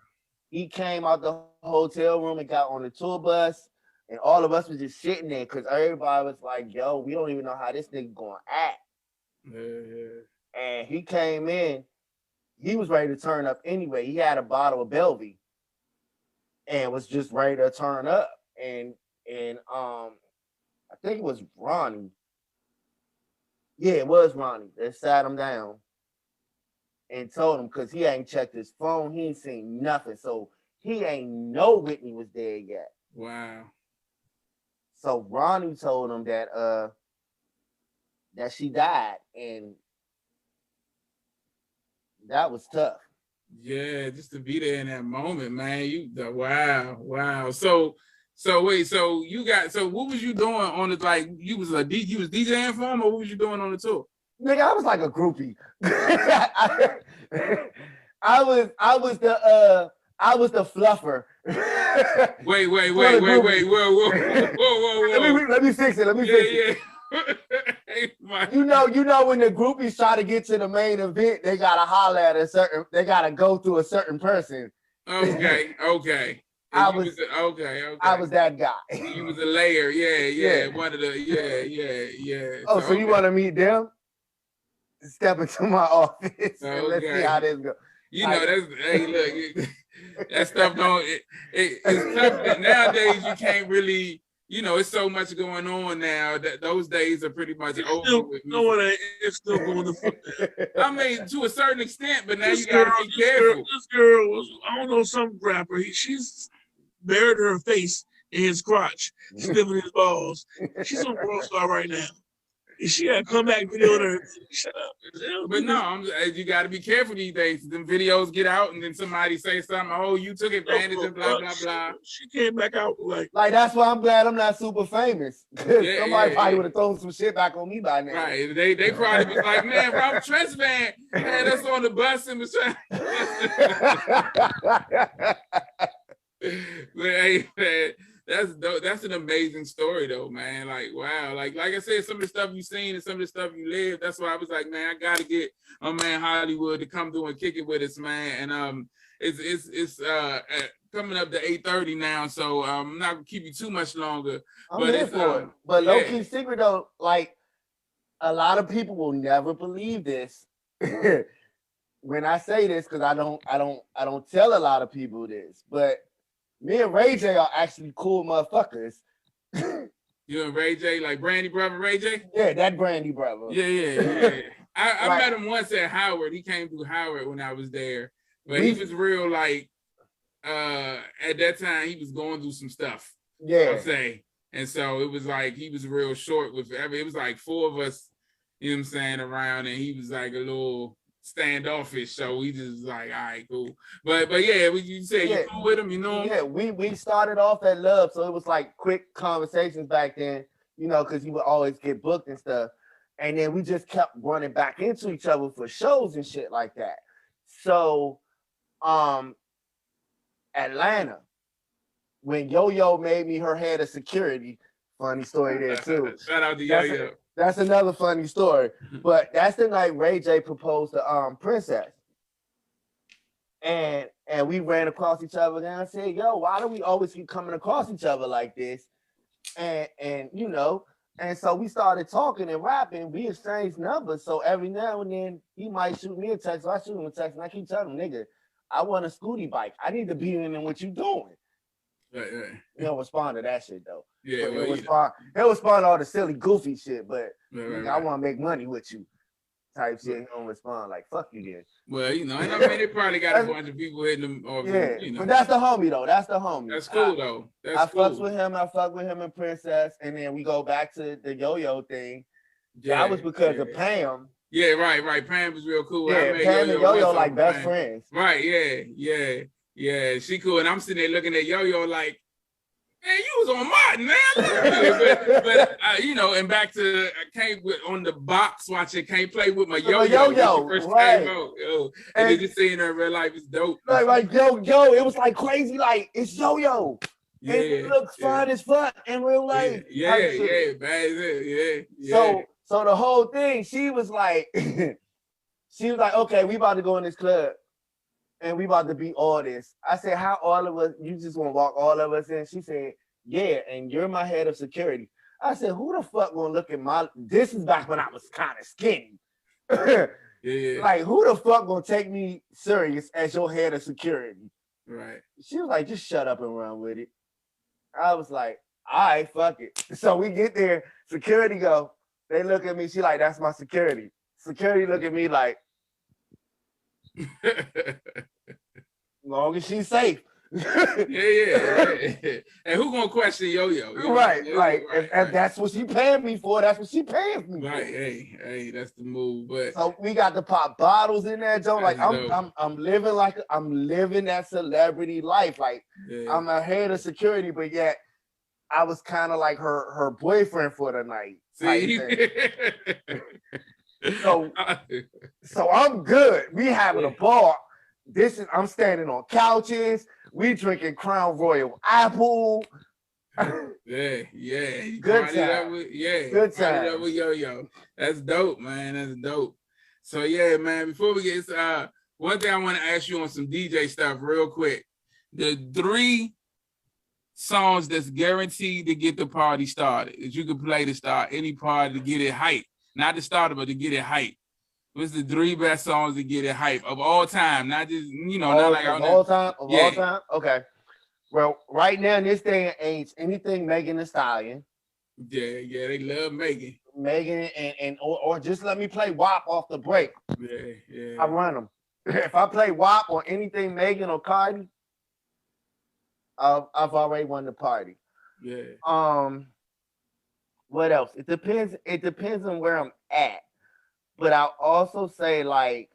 He came out the hotel room and got on the tour bus, and all of us was just sitting there because everybody was like, "Yo, we don't even know how this nigga gonna act." And he came in, he was ready to turn up anyway. He had a bottle of Belvy and was just ready to turn up. And I think it was Ronnie. Yeah, it was Ronnie that sat him down and told him, because he ain't checked his phone, he ain't seen nothing. So he ain't know Whitney was there yet. Wow. So Ronnie told him that she died, and that was tough. Yeah, just to be there in that moment, man. Wow. So wait, so what was you doing on the, like, you was DJing for him, or what was you doing on the tour? Nigga, I was like a groupie. I was the fluffer. Wait. Whoa. Let me fix it. Yeah. You know when the groupies try to get to the main event, they gotta holler at they gotta go through a certain person. Okay. I was that guy. You was a layer, yeah. One of the, yeah. Oh, so you want to meet them? Step into my office and let's see how this goes. You know, look, that stuff it's tough. Nowadays you can't really, you know, it's so much going on now that those days are pretty much over with me. No, it's still going to fuck. I mean, to a certain extent, but now you gotta be careful. This girl was, I don't know, some rapper. She's buried her face in his crotch, sniffing his balls. She's on World Star right now. And she had a comeback video on her. Shut up. But no, you got to be careful these days. Them videos get out, and then somebody say something. Oh, you took advantage of blah blah blah. She came back out like that's why I'm glad I'm not super famous. Somebody probably would have thrown some shit back on me by now. Right? They probably was like, man, Robert Tresvant had us on the bus and was trying. But hey, man, that's an amazing story though, man. Like, wow, like I said, some of the stuff you seen and some of the stuff you lived. That's why I was like, man, I gotta get my man Hollywood to come through and kick it with us, man. And it's coming up to 8:30 now, so I'm not gonna keep you too much longer. I'm here for it. But low key secret though, like a lot of people will never believe this when I say this, because I don't tell a lot of people this, but Me and Ray J are actually cool motherfuckers. You and Ray J, like Brandy brother Ray J? Yeah, that Brandy brother. Yeah. I Like, met him once at Howard. He came through Howard when I was there. But he was real like at that time he was going through some stuff. Yeah. I'll say. And so it was like he was real short with it was like 4 of us, you know what I'm saying, around, and he was like a little standoffish. So we just was like, all right, cool. But yeah, you said you cool with him, you know him? Yeah, we started off at Love, so it was like quick conversations back then, you know, because you would always get booked and stuff. And then we just kept running back into each other for shows and shit like that. So Atlanta, when Yo-Yo made me her head of security, funny story there too. Shout out to Yo-Yo. That's another funny story. But that's the night Ray J proposed to Princess. And we ran across each other, and I said, yo, why do we always keep coming across each other like this? And you know, and so we started talking and rapping. We exchanged numbers. So every now and then he might shoot me a text, so I shoot him a text, and I keep telling him, nigga, I want a scooty bike. I need to be in what you doing. Right. He don't respond to that shit though. Yeah, he'll respond to all the silly, goofy shit, but right. I want to make money with you. Type shit, he don't respond like fuck you then. Well, you know, I mean, they probably got a bunch of people hitting them off. Yeah, you know. But that's the homie though. That's the homie. That's cool though. I fucks with him. I fuck with him and Princess, and then we go back to the Yo-Yo thing. Yeah, that was because of Pam. Yeah, right. Pam was real cool. Yeah, Pam and Yo-Yo like best friends. Right. Yeah. She cool, and I'm sitting there looking at Yo-Yo like, man, you was on Martin, man. but you know, and back to I came on the box watching Can't Play with my Yo-Yo. First right. Time out, and then just seeing her in real life is dope. Like Yo-Yo, it was like crazy, like it's Yo-Yo. Yeah, it looks fine as fuck in real life. Yeah, bad. Yeah. So the whole thing, she was like, okay, we about to go in this club. And we about to be all this. I said, how all of us, you just want to walk all of us in? She said, yeah, and you're my head of security. I said, who the fuck gonna look at this is back when I was kind of skinny. Yeah. Like, who the fuck gonna take me serious as your head of security? Right. She was like, just shut up and run with it. I was like, all right, fuck it. So we get there, security go, they look at me, she like, that's my security. Security look at me like, long as she's safe. yeah. And who gonna question Yo-Yo? Right. If that's what she paying me for, that's what she paying me right. for. Hey, that's the move. But so we got to pop bottles in there, Joe. Like I'm living that celebrity life. Like I'm a head of security, but yet I was kind of like her boyfriend for the night. See? So I'm good. We having a ball. I'm standing on couches. We drinking Crown Royal Apple. Yeah. Good time. Good time. That with Yo-Yo. That's dope, man. That's dope. So yeah, man. Before we get one thing I want to ask you on some DJ stuff real quick. The 3 songs that's guaranteed to get the party started that you can play to start any party to get it hype. Not to start it, but to get it hype. What's the 3 best songs to get it hype of all time? Not just, not like all time. Okay. Well, right now in this day and age, anything Megan Thee Stallion. Yeah, they love Megan. Megan or just let me play WAP off the break. Yeah. I run them. If I play WAP or anything Megan or Cardi, I've already won the party. Yeah. What else? It depends on where I'm at. But I'll also say like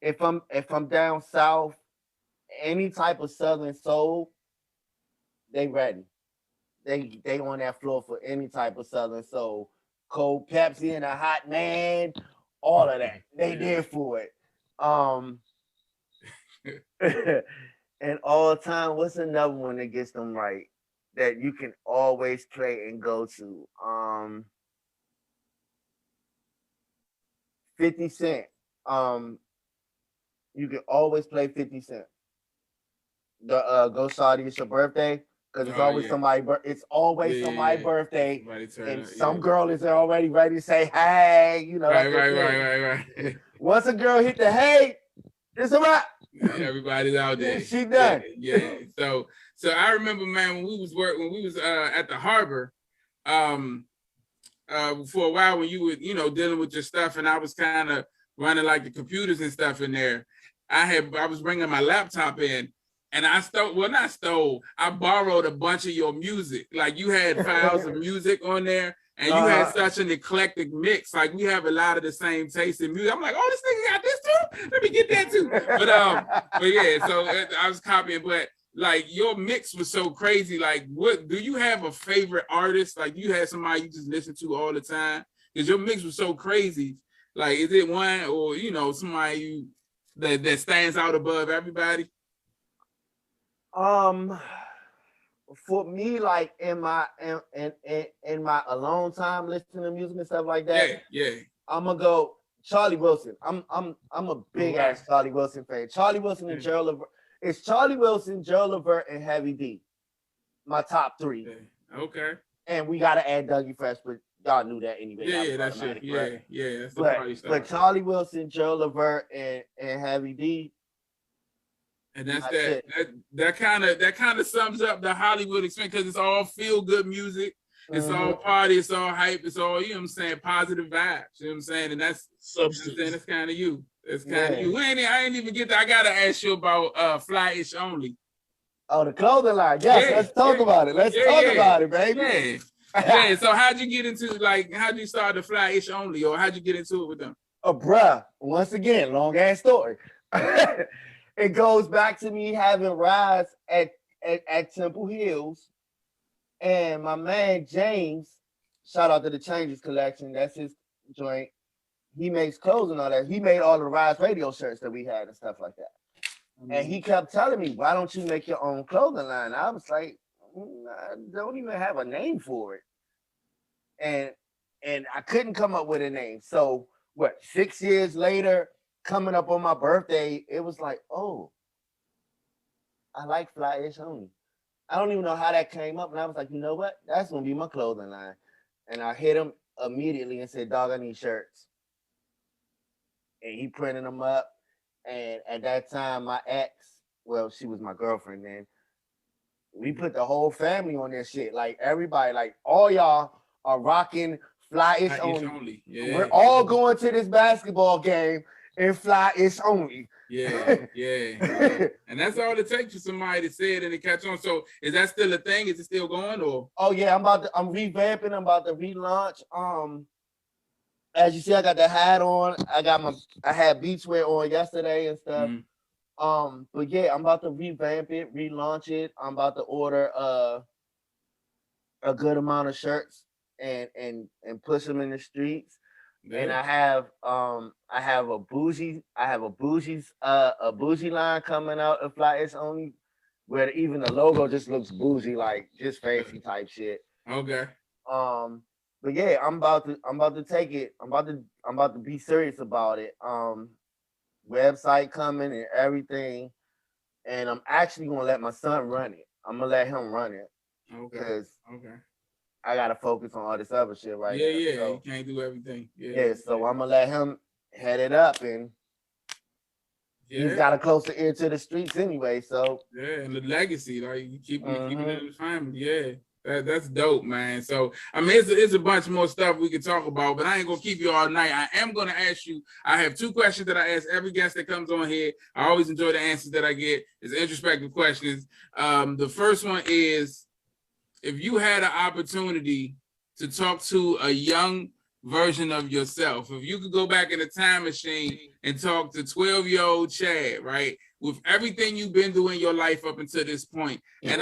if I'm down south, any type of Southern soul, they ready. They on that floor for any type of Southern soul. Cold Pepsi and a hot man, all of that. They there for it. And all time, what's another one that gets them right that you can always play and go to? 50 Cent. You can always play 50 Cent. The Go Shawty, it's your birthday. Because it's always somebody's birthday. And some girl is already ready to say, hey, Right. Once a girl hit the hey, it's a wrap. Everybody's out there. She done. Yeah. So I remember, man, when we was at the harbor, for a while when you were, dealing with your stuff, and I was kind of running like the computers and stuff in there. I was bringing my laptop in, and I borrowed a bunch of your music. Like you had files of music on there, and you had such an eclectic mix. Like we have a lot of the same taste in music. I'm like, oh, this nigga got this too. Let me get that too. But yeah, so I was copying, but like your mix was so crazy. Like, what do you have a favorite artist? Like you had somebody you just listen to all the time? Because your mix was so crazy. Like, is it one or somebody that stands out above everybody? For me, like in my alone time listening to music and stuff like that, yeah. I'm gonna go Charlie Wilson. I'm a big ass Charlie Wilson fan. Charlie Wilson and Gerald Levert. It's Charlie Wilson, Gerald Levert, and Heavy D. My top three. Okay. And we gotta add Dougie Fresh, but y'all knew that anyway. Yeah, that's it. Yeah. That's but Charlie Wilson, Gerald Levert, and Heavy D. And that kind of sums up the Hollywood experience, because it's all feel good music, it's all party, it's all hype, it's all positive vibes. You know what I'm saying? And that's substance. That's kind of you. It's kind of you. I ain't even get that. I gotta ask you about Fly-ish Only. Oh, the clothing line. Yes, let's talk about it. Let's talk about it, baby. Yeah. So how'd you start the Fly-ish Only, or how'd you get into it with them? Bruh, once again, long ass story. It goes back to me having rides at Temple Hills, and my man James, shout out to the Changes Collection, that's his joint. He makes clothes and all that. He made all the Rise Radio shirts that we had and stuff like that. And he kept telling me, why don't you make your own clothing line? I was like, I don't even have a name for it. And I couldn't come up with a name. So 6 years later, coming up on my birthday, it was like, oh, I like Fly-ish Only. I don't even know how that came up. And I was like, you know what? That's going to be my clothing line. And I hit him immediately and said, dog, I need shirts. And he printed them up. And at that time, my ex, well, she was my girlfriend then, we put the whole family on this shit. Like everybody, like all y'all are rocking Fly-ish Only. Yeah. We're all going to this basketball game and Fly-ish Only. Yeah. And that's all it takes for somebody to say it and to catch on. So is that still a thing? Is it still going, or? Oh yeah, I'm revamping. I'm about to relaunch. As you see, I got the hat on. I had beachwear on yesterday and stuff. But yeah, I'm about to revamp it, relaunch it. I'm about to order a good amount of shirts and push them in the streets. Yeah. And I have a bougie line coming out of Fly-ish Only, where even the logo just looks bougie, like just fancy type shit. Okay. But yeah, I'm about to take it. I'm about to be serious about it. Website coming and everything, and I'm actually gonna let my son run it. I'm gonna let him run it. Okay. I gotta focus on all this other shit right now. Yeah. So, you can't do everything. So I'm gonna let him head it up, and he's got a closer ear to the streets anyway. So and the legacy, like you keep it in the family. Yeah. That's dope, man. So, I mean, it's a bunch more stuff we can talk about, but I ain't gonna keep you all night. I am gonna ask you, I have two questions that I ask every guest that comes on here. I always enjoy the answers that I get. It's introspective questions. The first one is, if you had an opportunity to talk to a young version of yourself, if you could go back in a time machine and talk to 12-year-old Chad, right? With everything you've been doing in your life up until this point. And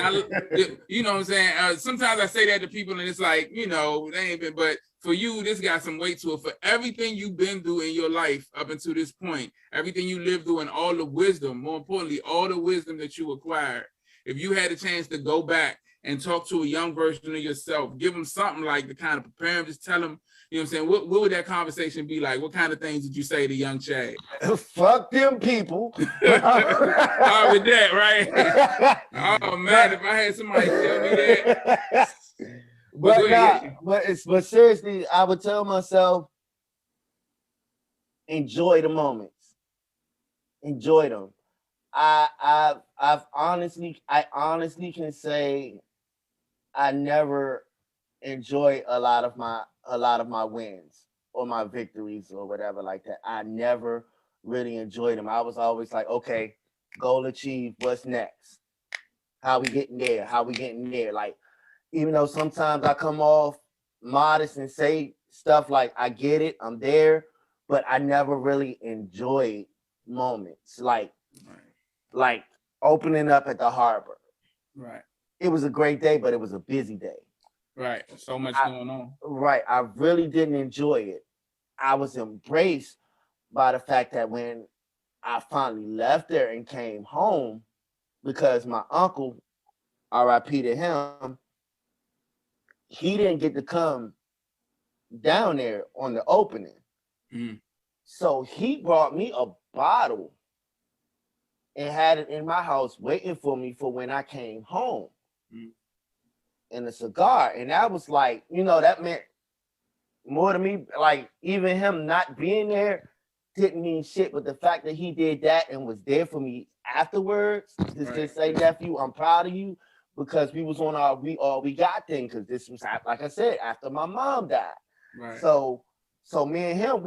you know what I'm saying? Sometimes I say that to people and it's like, they ain't been, but for you, this got some weight to it. For everything you've been through in your life up until this point, everything you lived through and all the wisdom, more importantly, all the wisdom that you acquired, if you had a chance to go back and talk to a young version of yourself, give them something like to kind of prepare them, just tell them, you know what I'm saying? What would that conversation be like? What kind of things did you say to young Chad? Fuck them people. With that, right? Oh man, if I had somebody tell me that. But seriously, I would tell myself, enjoy the moments. Enjoy them. I honestly can say I never enjoy a lot of my wins or my victories or whatever like that. I never really enjoyed them. I was always like, okay, goal achieved. What's next? How we getting there? How we getting there? Like, even though sometimes I come off modest and say stuff like, I get it, I'm there, but I never really enjoyed moments like opening up at the harbor. Right. It was a great day, but it was a busy day. Right. So much going on. Right. I really didn't enjoy it. I was embraced by the fact that when I finally left there and came home, because my uncle, RIP to him, he didn't get to come down there on the opening. Mm. So he brought me a bottle and had it in my house waiting for me for when I came home. Mm. And a cigar. And that was like, that meant more to me. Like, even him not being there didn't mean shit. But the fact that he did that and was there for me afterwards, just say, nephew, I'm proud of you, because we was on our we got thing, because this was, like I said, after my mom died. Right. So me and him,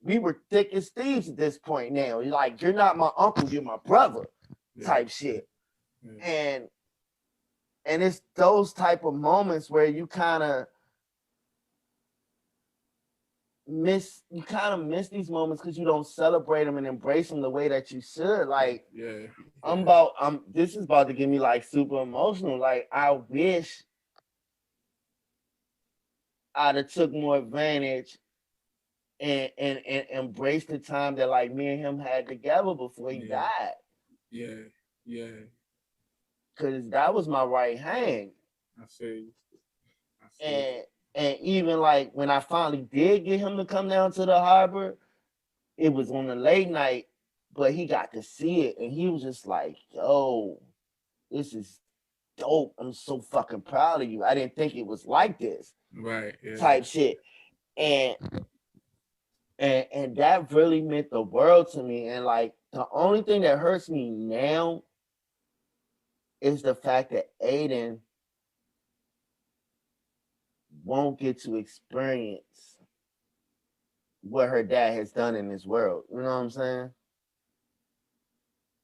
we were thick as thieves at this point now. You're like, you're not my uncle, you're my brother, type shit. Yeah. And it's those type of moments where you kind of miss these moments because you don't celebrate them and embrace them the way that you should. Like, this is about to get me like super emotional. Like, I wish I'd have took more advantage and embraced the time that like me and him had together before he died. Yeah. Cause that was my right hand. I see. And even like when I finally did get him to come down to the harbor, it was on a late night, but he got to see it and he was just like, yo, this is dope. I'm so fucking proud of you. I didn't think it was like this. Right. Yeah. Type shit. And that really meant the world to me. And like the only thing that hurts me now is the fact that Aiden won't get to experience what her dad has done in this world. You know what I'm saying?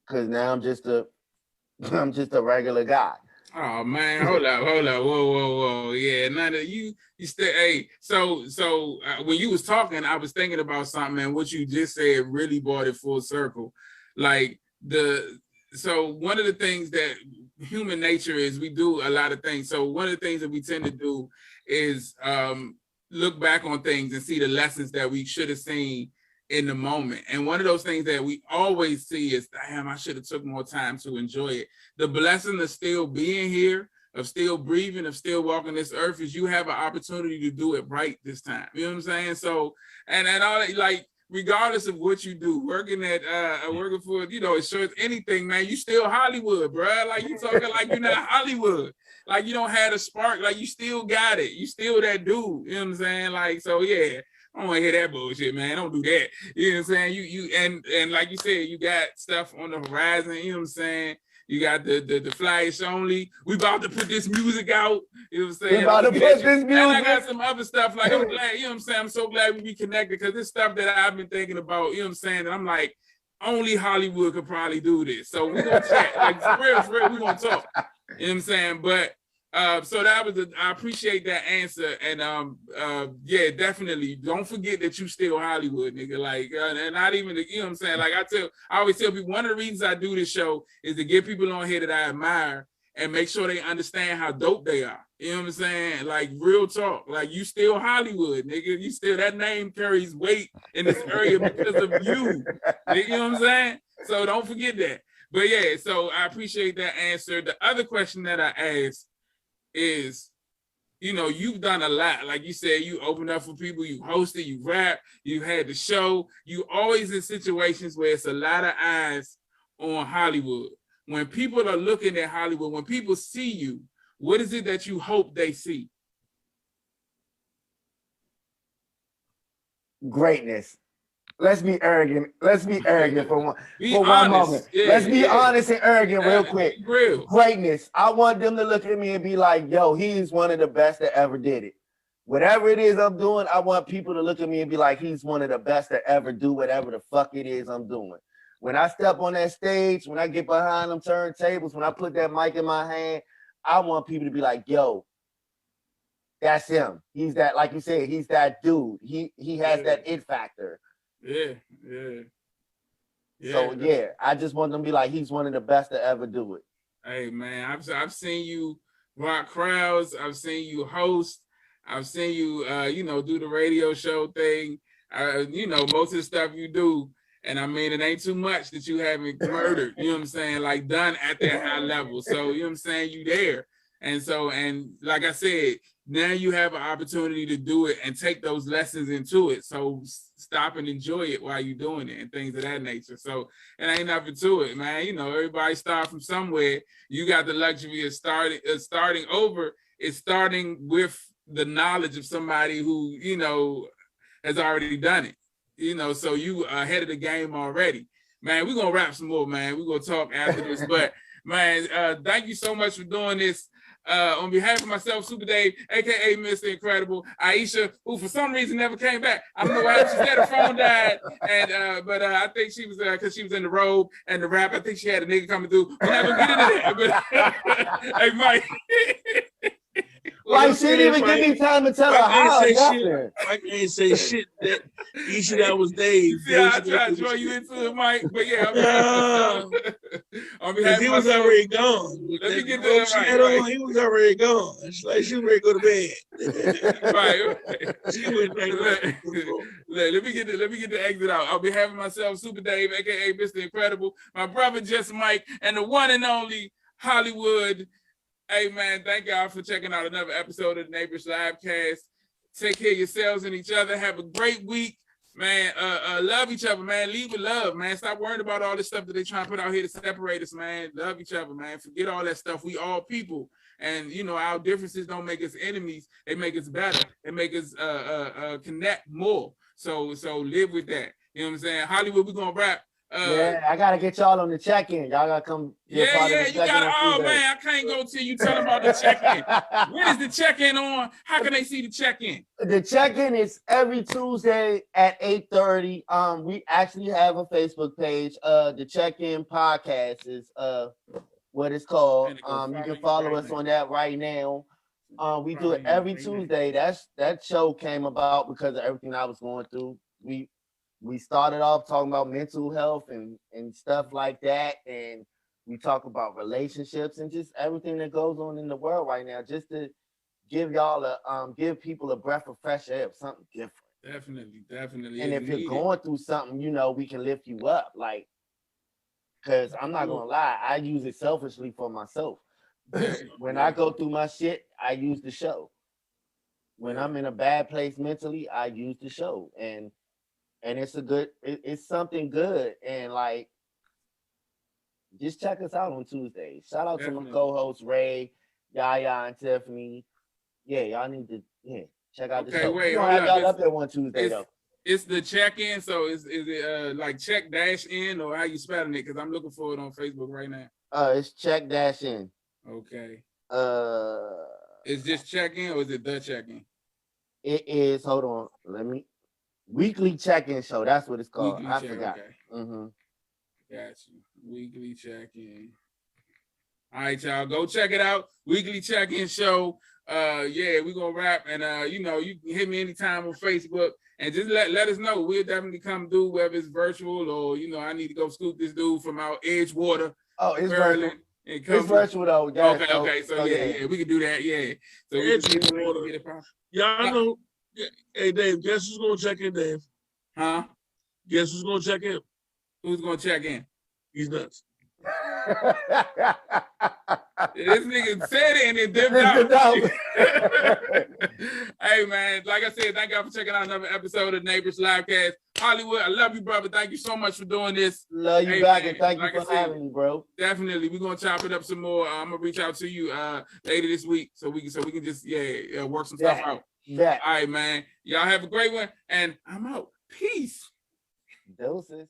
Because now I'm just a regular guy. Oh man, hold up, whoa. Yeah, now that you stay. Hey, so when you was talking, I was thinking about something, and what you just said really brought it full circle. Like so one of the things that human nature is, we do a lot of things. So one of the things that we tend to do is look back on things and see the lessons that we should have seen in the moment. And one of those things that we always see is, damn, I should have took more time to enjoy it. The blessing of still being here, of still breathing, of still walking this earth, is you have an opportunity to do it right this time. You know what I'm saying? So, and all that, like, regardless of what you do, working for, insurance, anything, man, you still Hollywood, bro. Like, you talking like you're not Hollywood. Like, you don't have a spark, like you still got it. You still that dude. You know what I'm saying? Like, so yeah. I don't want to hear that bullshit, man. Don't do that. You know what I'm saying? You and like you said, you got stuff on the horizon. You know what I'm saying? You got the flash only. We about to put this music out. You know what I'm saying? We about to put this music. And I got some other stuff. Like, I'm glad, you know what I'm saying? I'm so glad we be connected, because this stuff that I've been thinking about, you know what I'm saying? And I'm like, only Hollywood could probably do this. So we're gonna chat. Like, for real, we're gonna talk. You know what I'm saying? But so that was I appreciate that answer. And yeah, definitely don't forget that you still Hollywood, nigga. Like, and not even you know what I'm saying? Like, I always tell people, one of the reasons I do this show is to get people on here that I admire and make sure they understand how dope they are. You know what I'm saying? Like, real talk. Like, you still Hollywood, nigga. You still, that name carries weight in this area because of you. You know what I'm saying? So don't forget that. But yeah, so I appreciate that answer. The other question that I asked is, you've done a lot. Like you said, you opened up for people, you hosted, you rap, you had the show. You always in situations where it's a lot of eyes on Hollywood. When people are looking at Hollywood, when people see you, what is it that you hope they see? Greatness. let's be arrogant. Let's be arrogant for one moment. Yeah, let's be honest and arrogant real quick. Real. Greatness. I want them to look at me and be like, yo, he's one of the best that ever did it. Whatever it is I'm doing, I want people to look at me and be like, he's one of the best that ever do whatever the fuck it is I'm doing. When I step on that stage, when I get behind them turntables, when I put that mic in my hand, I want people to be like, yo, that's him. He's that, like you said, he's that dude. He has that it factor. Yeah. So yeah, I just want them to be like, he's one of the best to ever do it. Hey man, I've seen you rock crowds. I've seen you host. I've seen you, do the radio show thing. Most of the stuff you do. And I mean, it ain't too much that you haven't murdered, you know what I'm saying? Like done at that high level. So, you know what I'm saying? You there. And like I said, now you have an opportunity to do it and take those lessons into it. So stop and enjoy it while you're doing it and things of that nature. So it ain't nothing to it, man. Everybody start from somewhere. You got the luxury of starting over. It's starting with the knowledge of somebody who, has already done it. So you ahead of the game already. Man, we're going to wrap some more, man. We're going to talk after this. But, man, thank you so much for doing this. On behalf of myself, Super Dave, a.k.a. Mr. Incredible, Aisha, who for some reason never came back. I don't know why. She said her phone died. But I think she was, because she was in the robe and the rap, I think she had a nigga coming through. We're not going to get into that. But, hey, Mike. Like, she didn't even give me time to tell her how. I can't say shit that that was Dave. Yeah, I tried to throw you into it, Mike, but yeah. On behalf of he was already gone. Let me get that right. He was already gone. It's like she was ready to go to bed. Right. She went back. Let me get the exit out. On behalf of myself, Super Dave, aka Mr. Incredible, my brother Just Mike, and the one and only Hollywood. Hey man, thank y'all for checking out another episode of the Neighborish Livecast. Take care of yourselves and each other. Have a great week, man. Love each other, man. Lead with love, man. Stop worrying about all this stuff that they trying to put out here to separate us, man. Love each other, man. Forget all that stuff. We all people, and our differences don't make us enemies. They make us better. They make us connect more. So live with that. You know what I'm saying? Hollywood, we're gonna wrap. Yeah, I gotta get y'all on the check-in. Y'all gotta come. Yeah, you gotta. Oh man, I can't go till you tell them about the check-in. When is the check-in on? How can they see the check-in? The check-in is every Tuesday at 8:30. We actually have a Facebook page. The check-in podcast is what it's called. You can follow us on that right now. We do it every Tuesday. That show came about because of everything I was going through. We started off talking about mental health and stuff like that. And we talk about relationships and just everything that goes on in the world right now, just to give y'all give people a breath of fresh air, something different. Definitely. And if you're going through something, we can lift you up. Like, because I'm not going to lie, I use it selfishly for myself. When I go through my shit, I use the show. When I'm in a bad place mentally, I use the show. And it's something good. And like, just check us out on Tuesday. Shout out to my co-hosts, Ray, Yaya, and Tiffany. Yeah, y'all need to check out the show. Wait, we'll have y'all up there one Tuesday though. It's the check-in, so is it like check-in or how you spelling it? Because I'm looking for it on Facebook right now. It's check-in. Okay. Is this check-in or is it the check-in? It is, hold on, Weekly check-in show. That's what it's called. I forgot. Okay. Got you. Weekly check-in. All right, y'all. Go check it out. Weekly check-in show. We're gonna wrap. And you can hit me anytime on Facebook and just let us know. We'll definitely come through, whether it's virtual or I need to go scoop this dude from out Edgewater. Oh, it's virtual. It's virtual though. Okay. So yeah, we can do that. Yeah. So we can get it popping. Y'all know. Hey Dave, guess who's gonna check in, Dave? Huh? Guess who's gonna check in? Who's gonna check in? He's nuts. This nigga said it and it dipped out. Hey man, like I said, thank y'all for checking out another episode of Neighborish Livecast. Hollywood, I love you, brother. Thank you so much for doing this. Love you back, and thank you for having me, bro. Definitely, we're gonna chop it up some more. I'm gonna reach out to you later this week so we can just work some stuff out. Yeah. All right, man. Y'all have a great one, and I'm out. Peace. Deuces.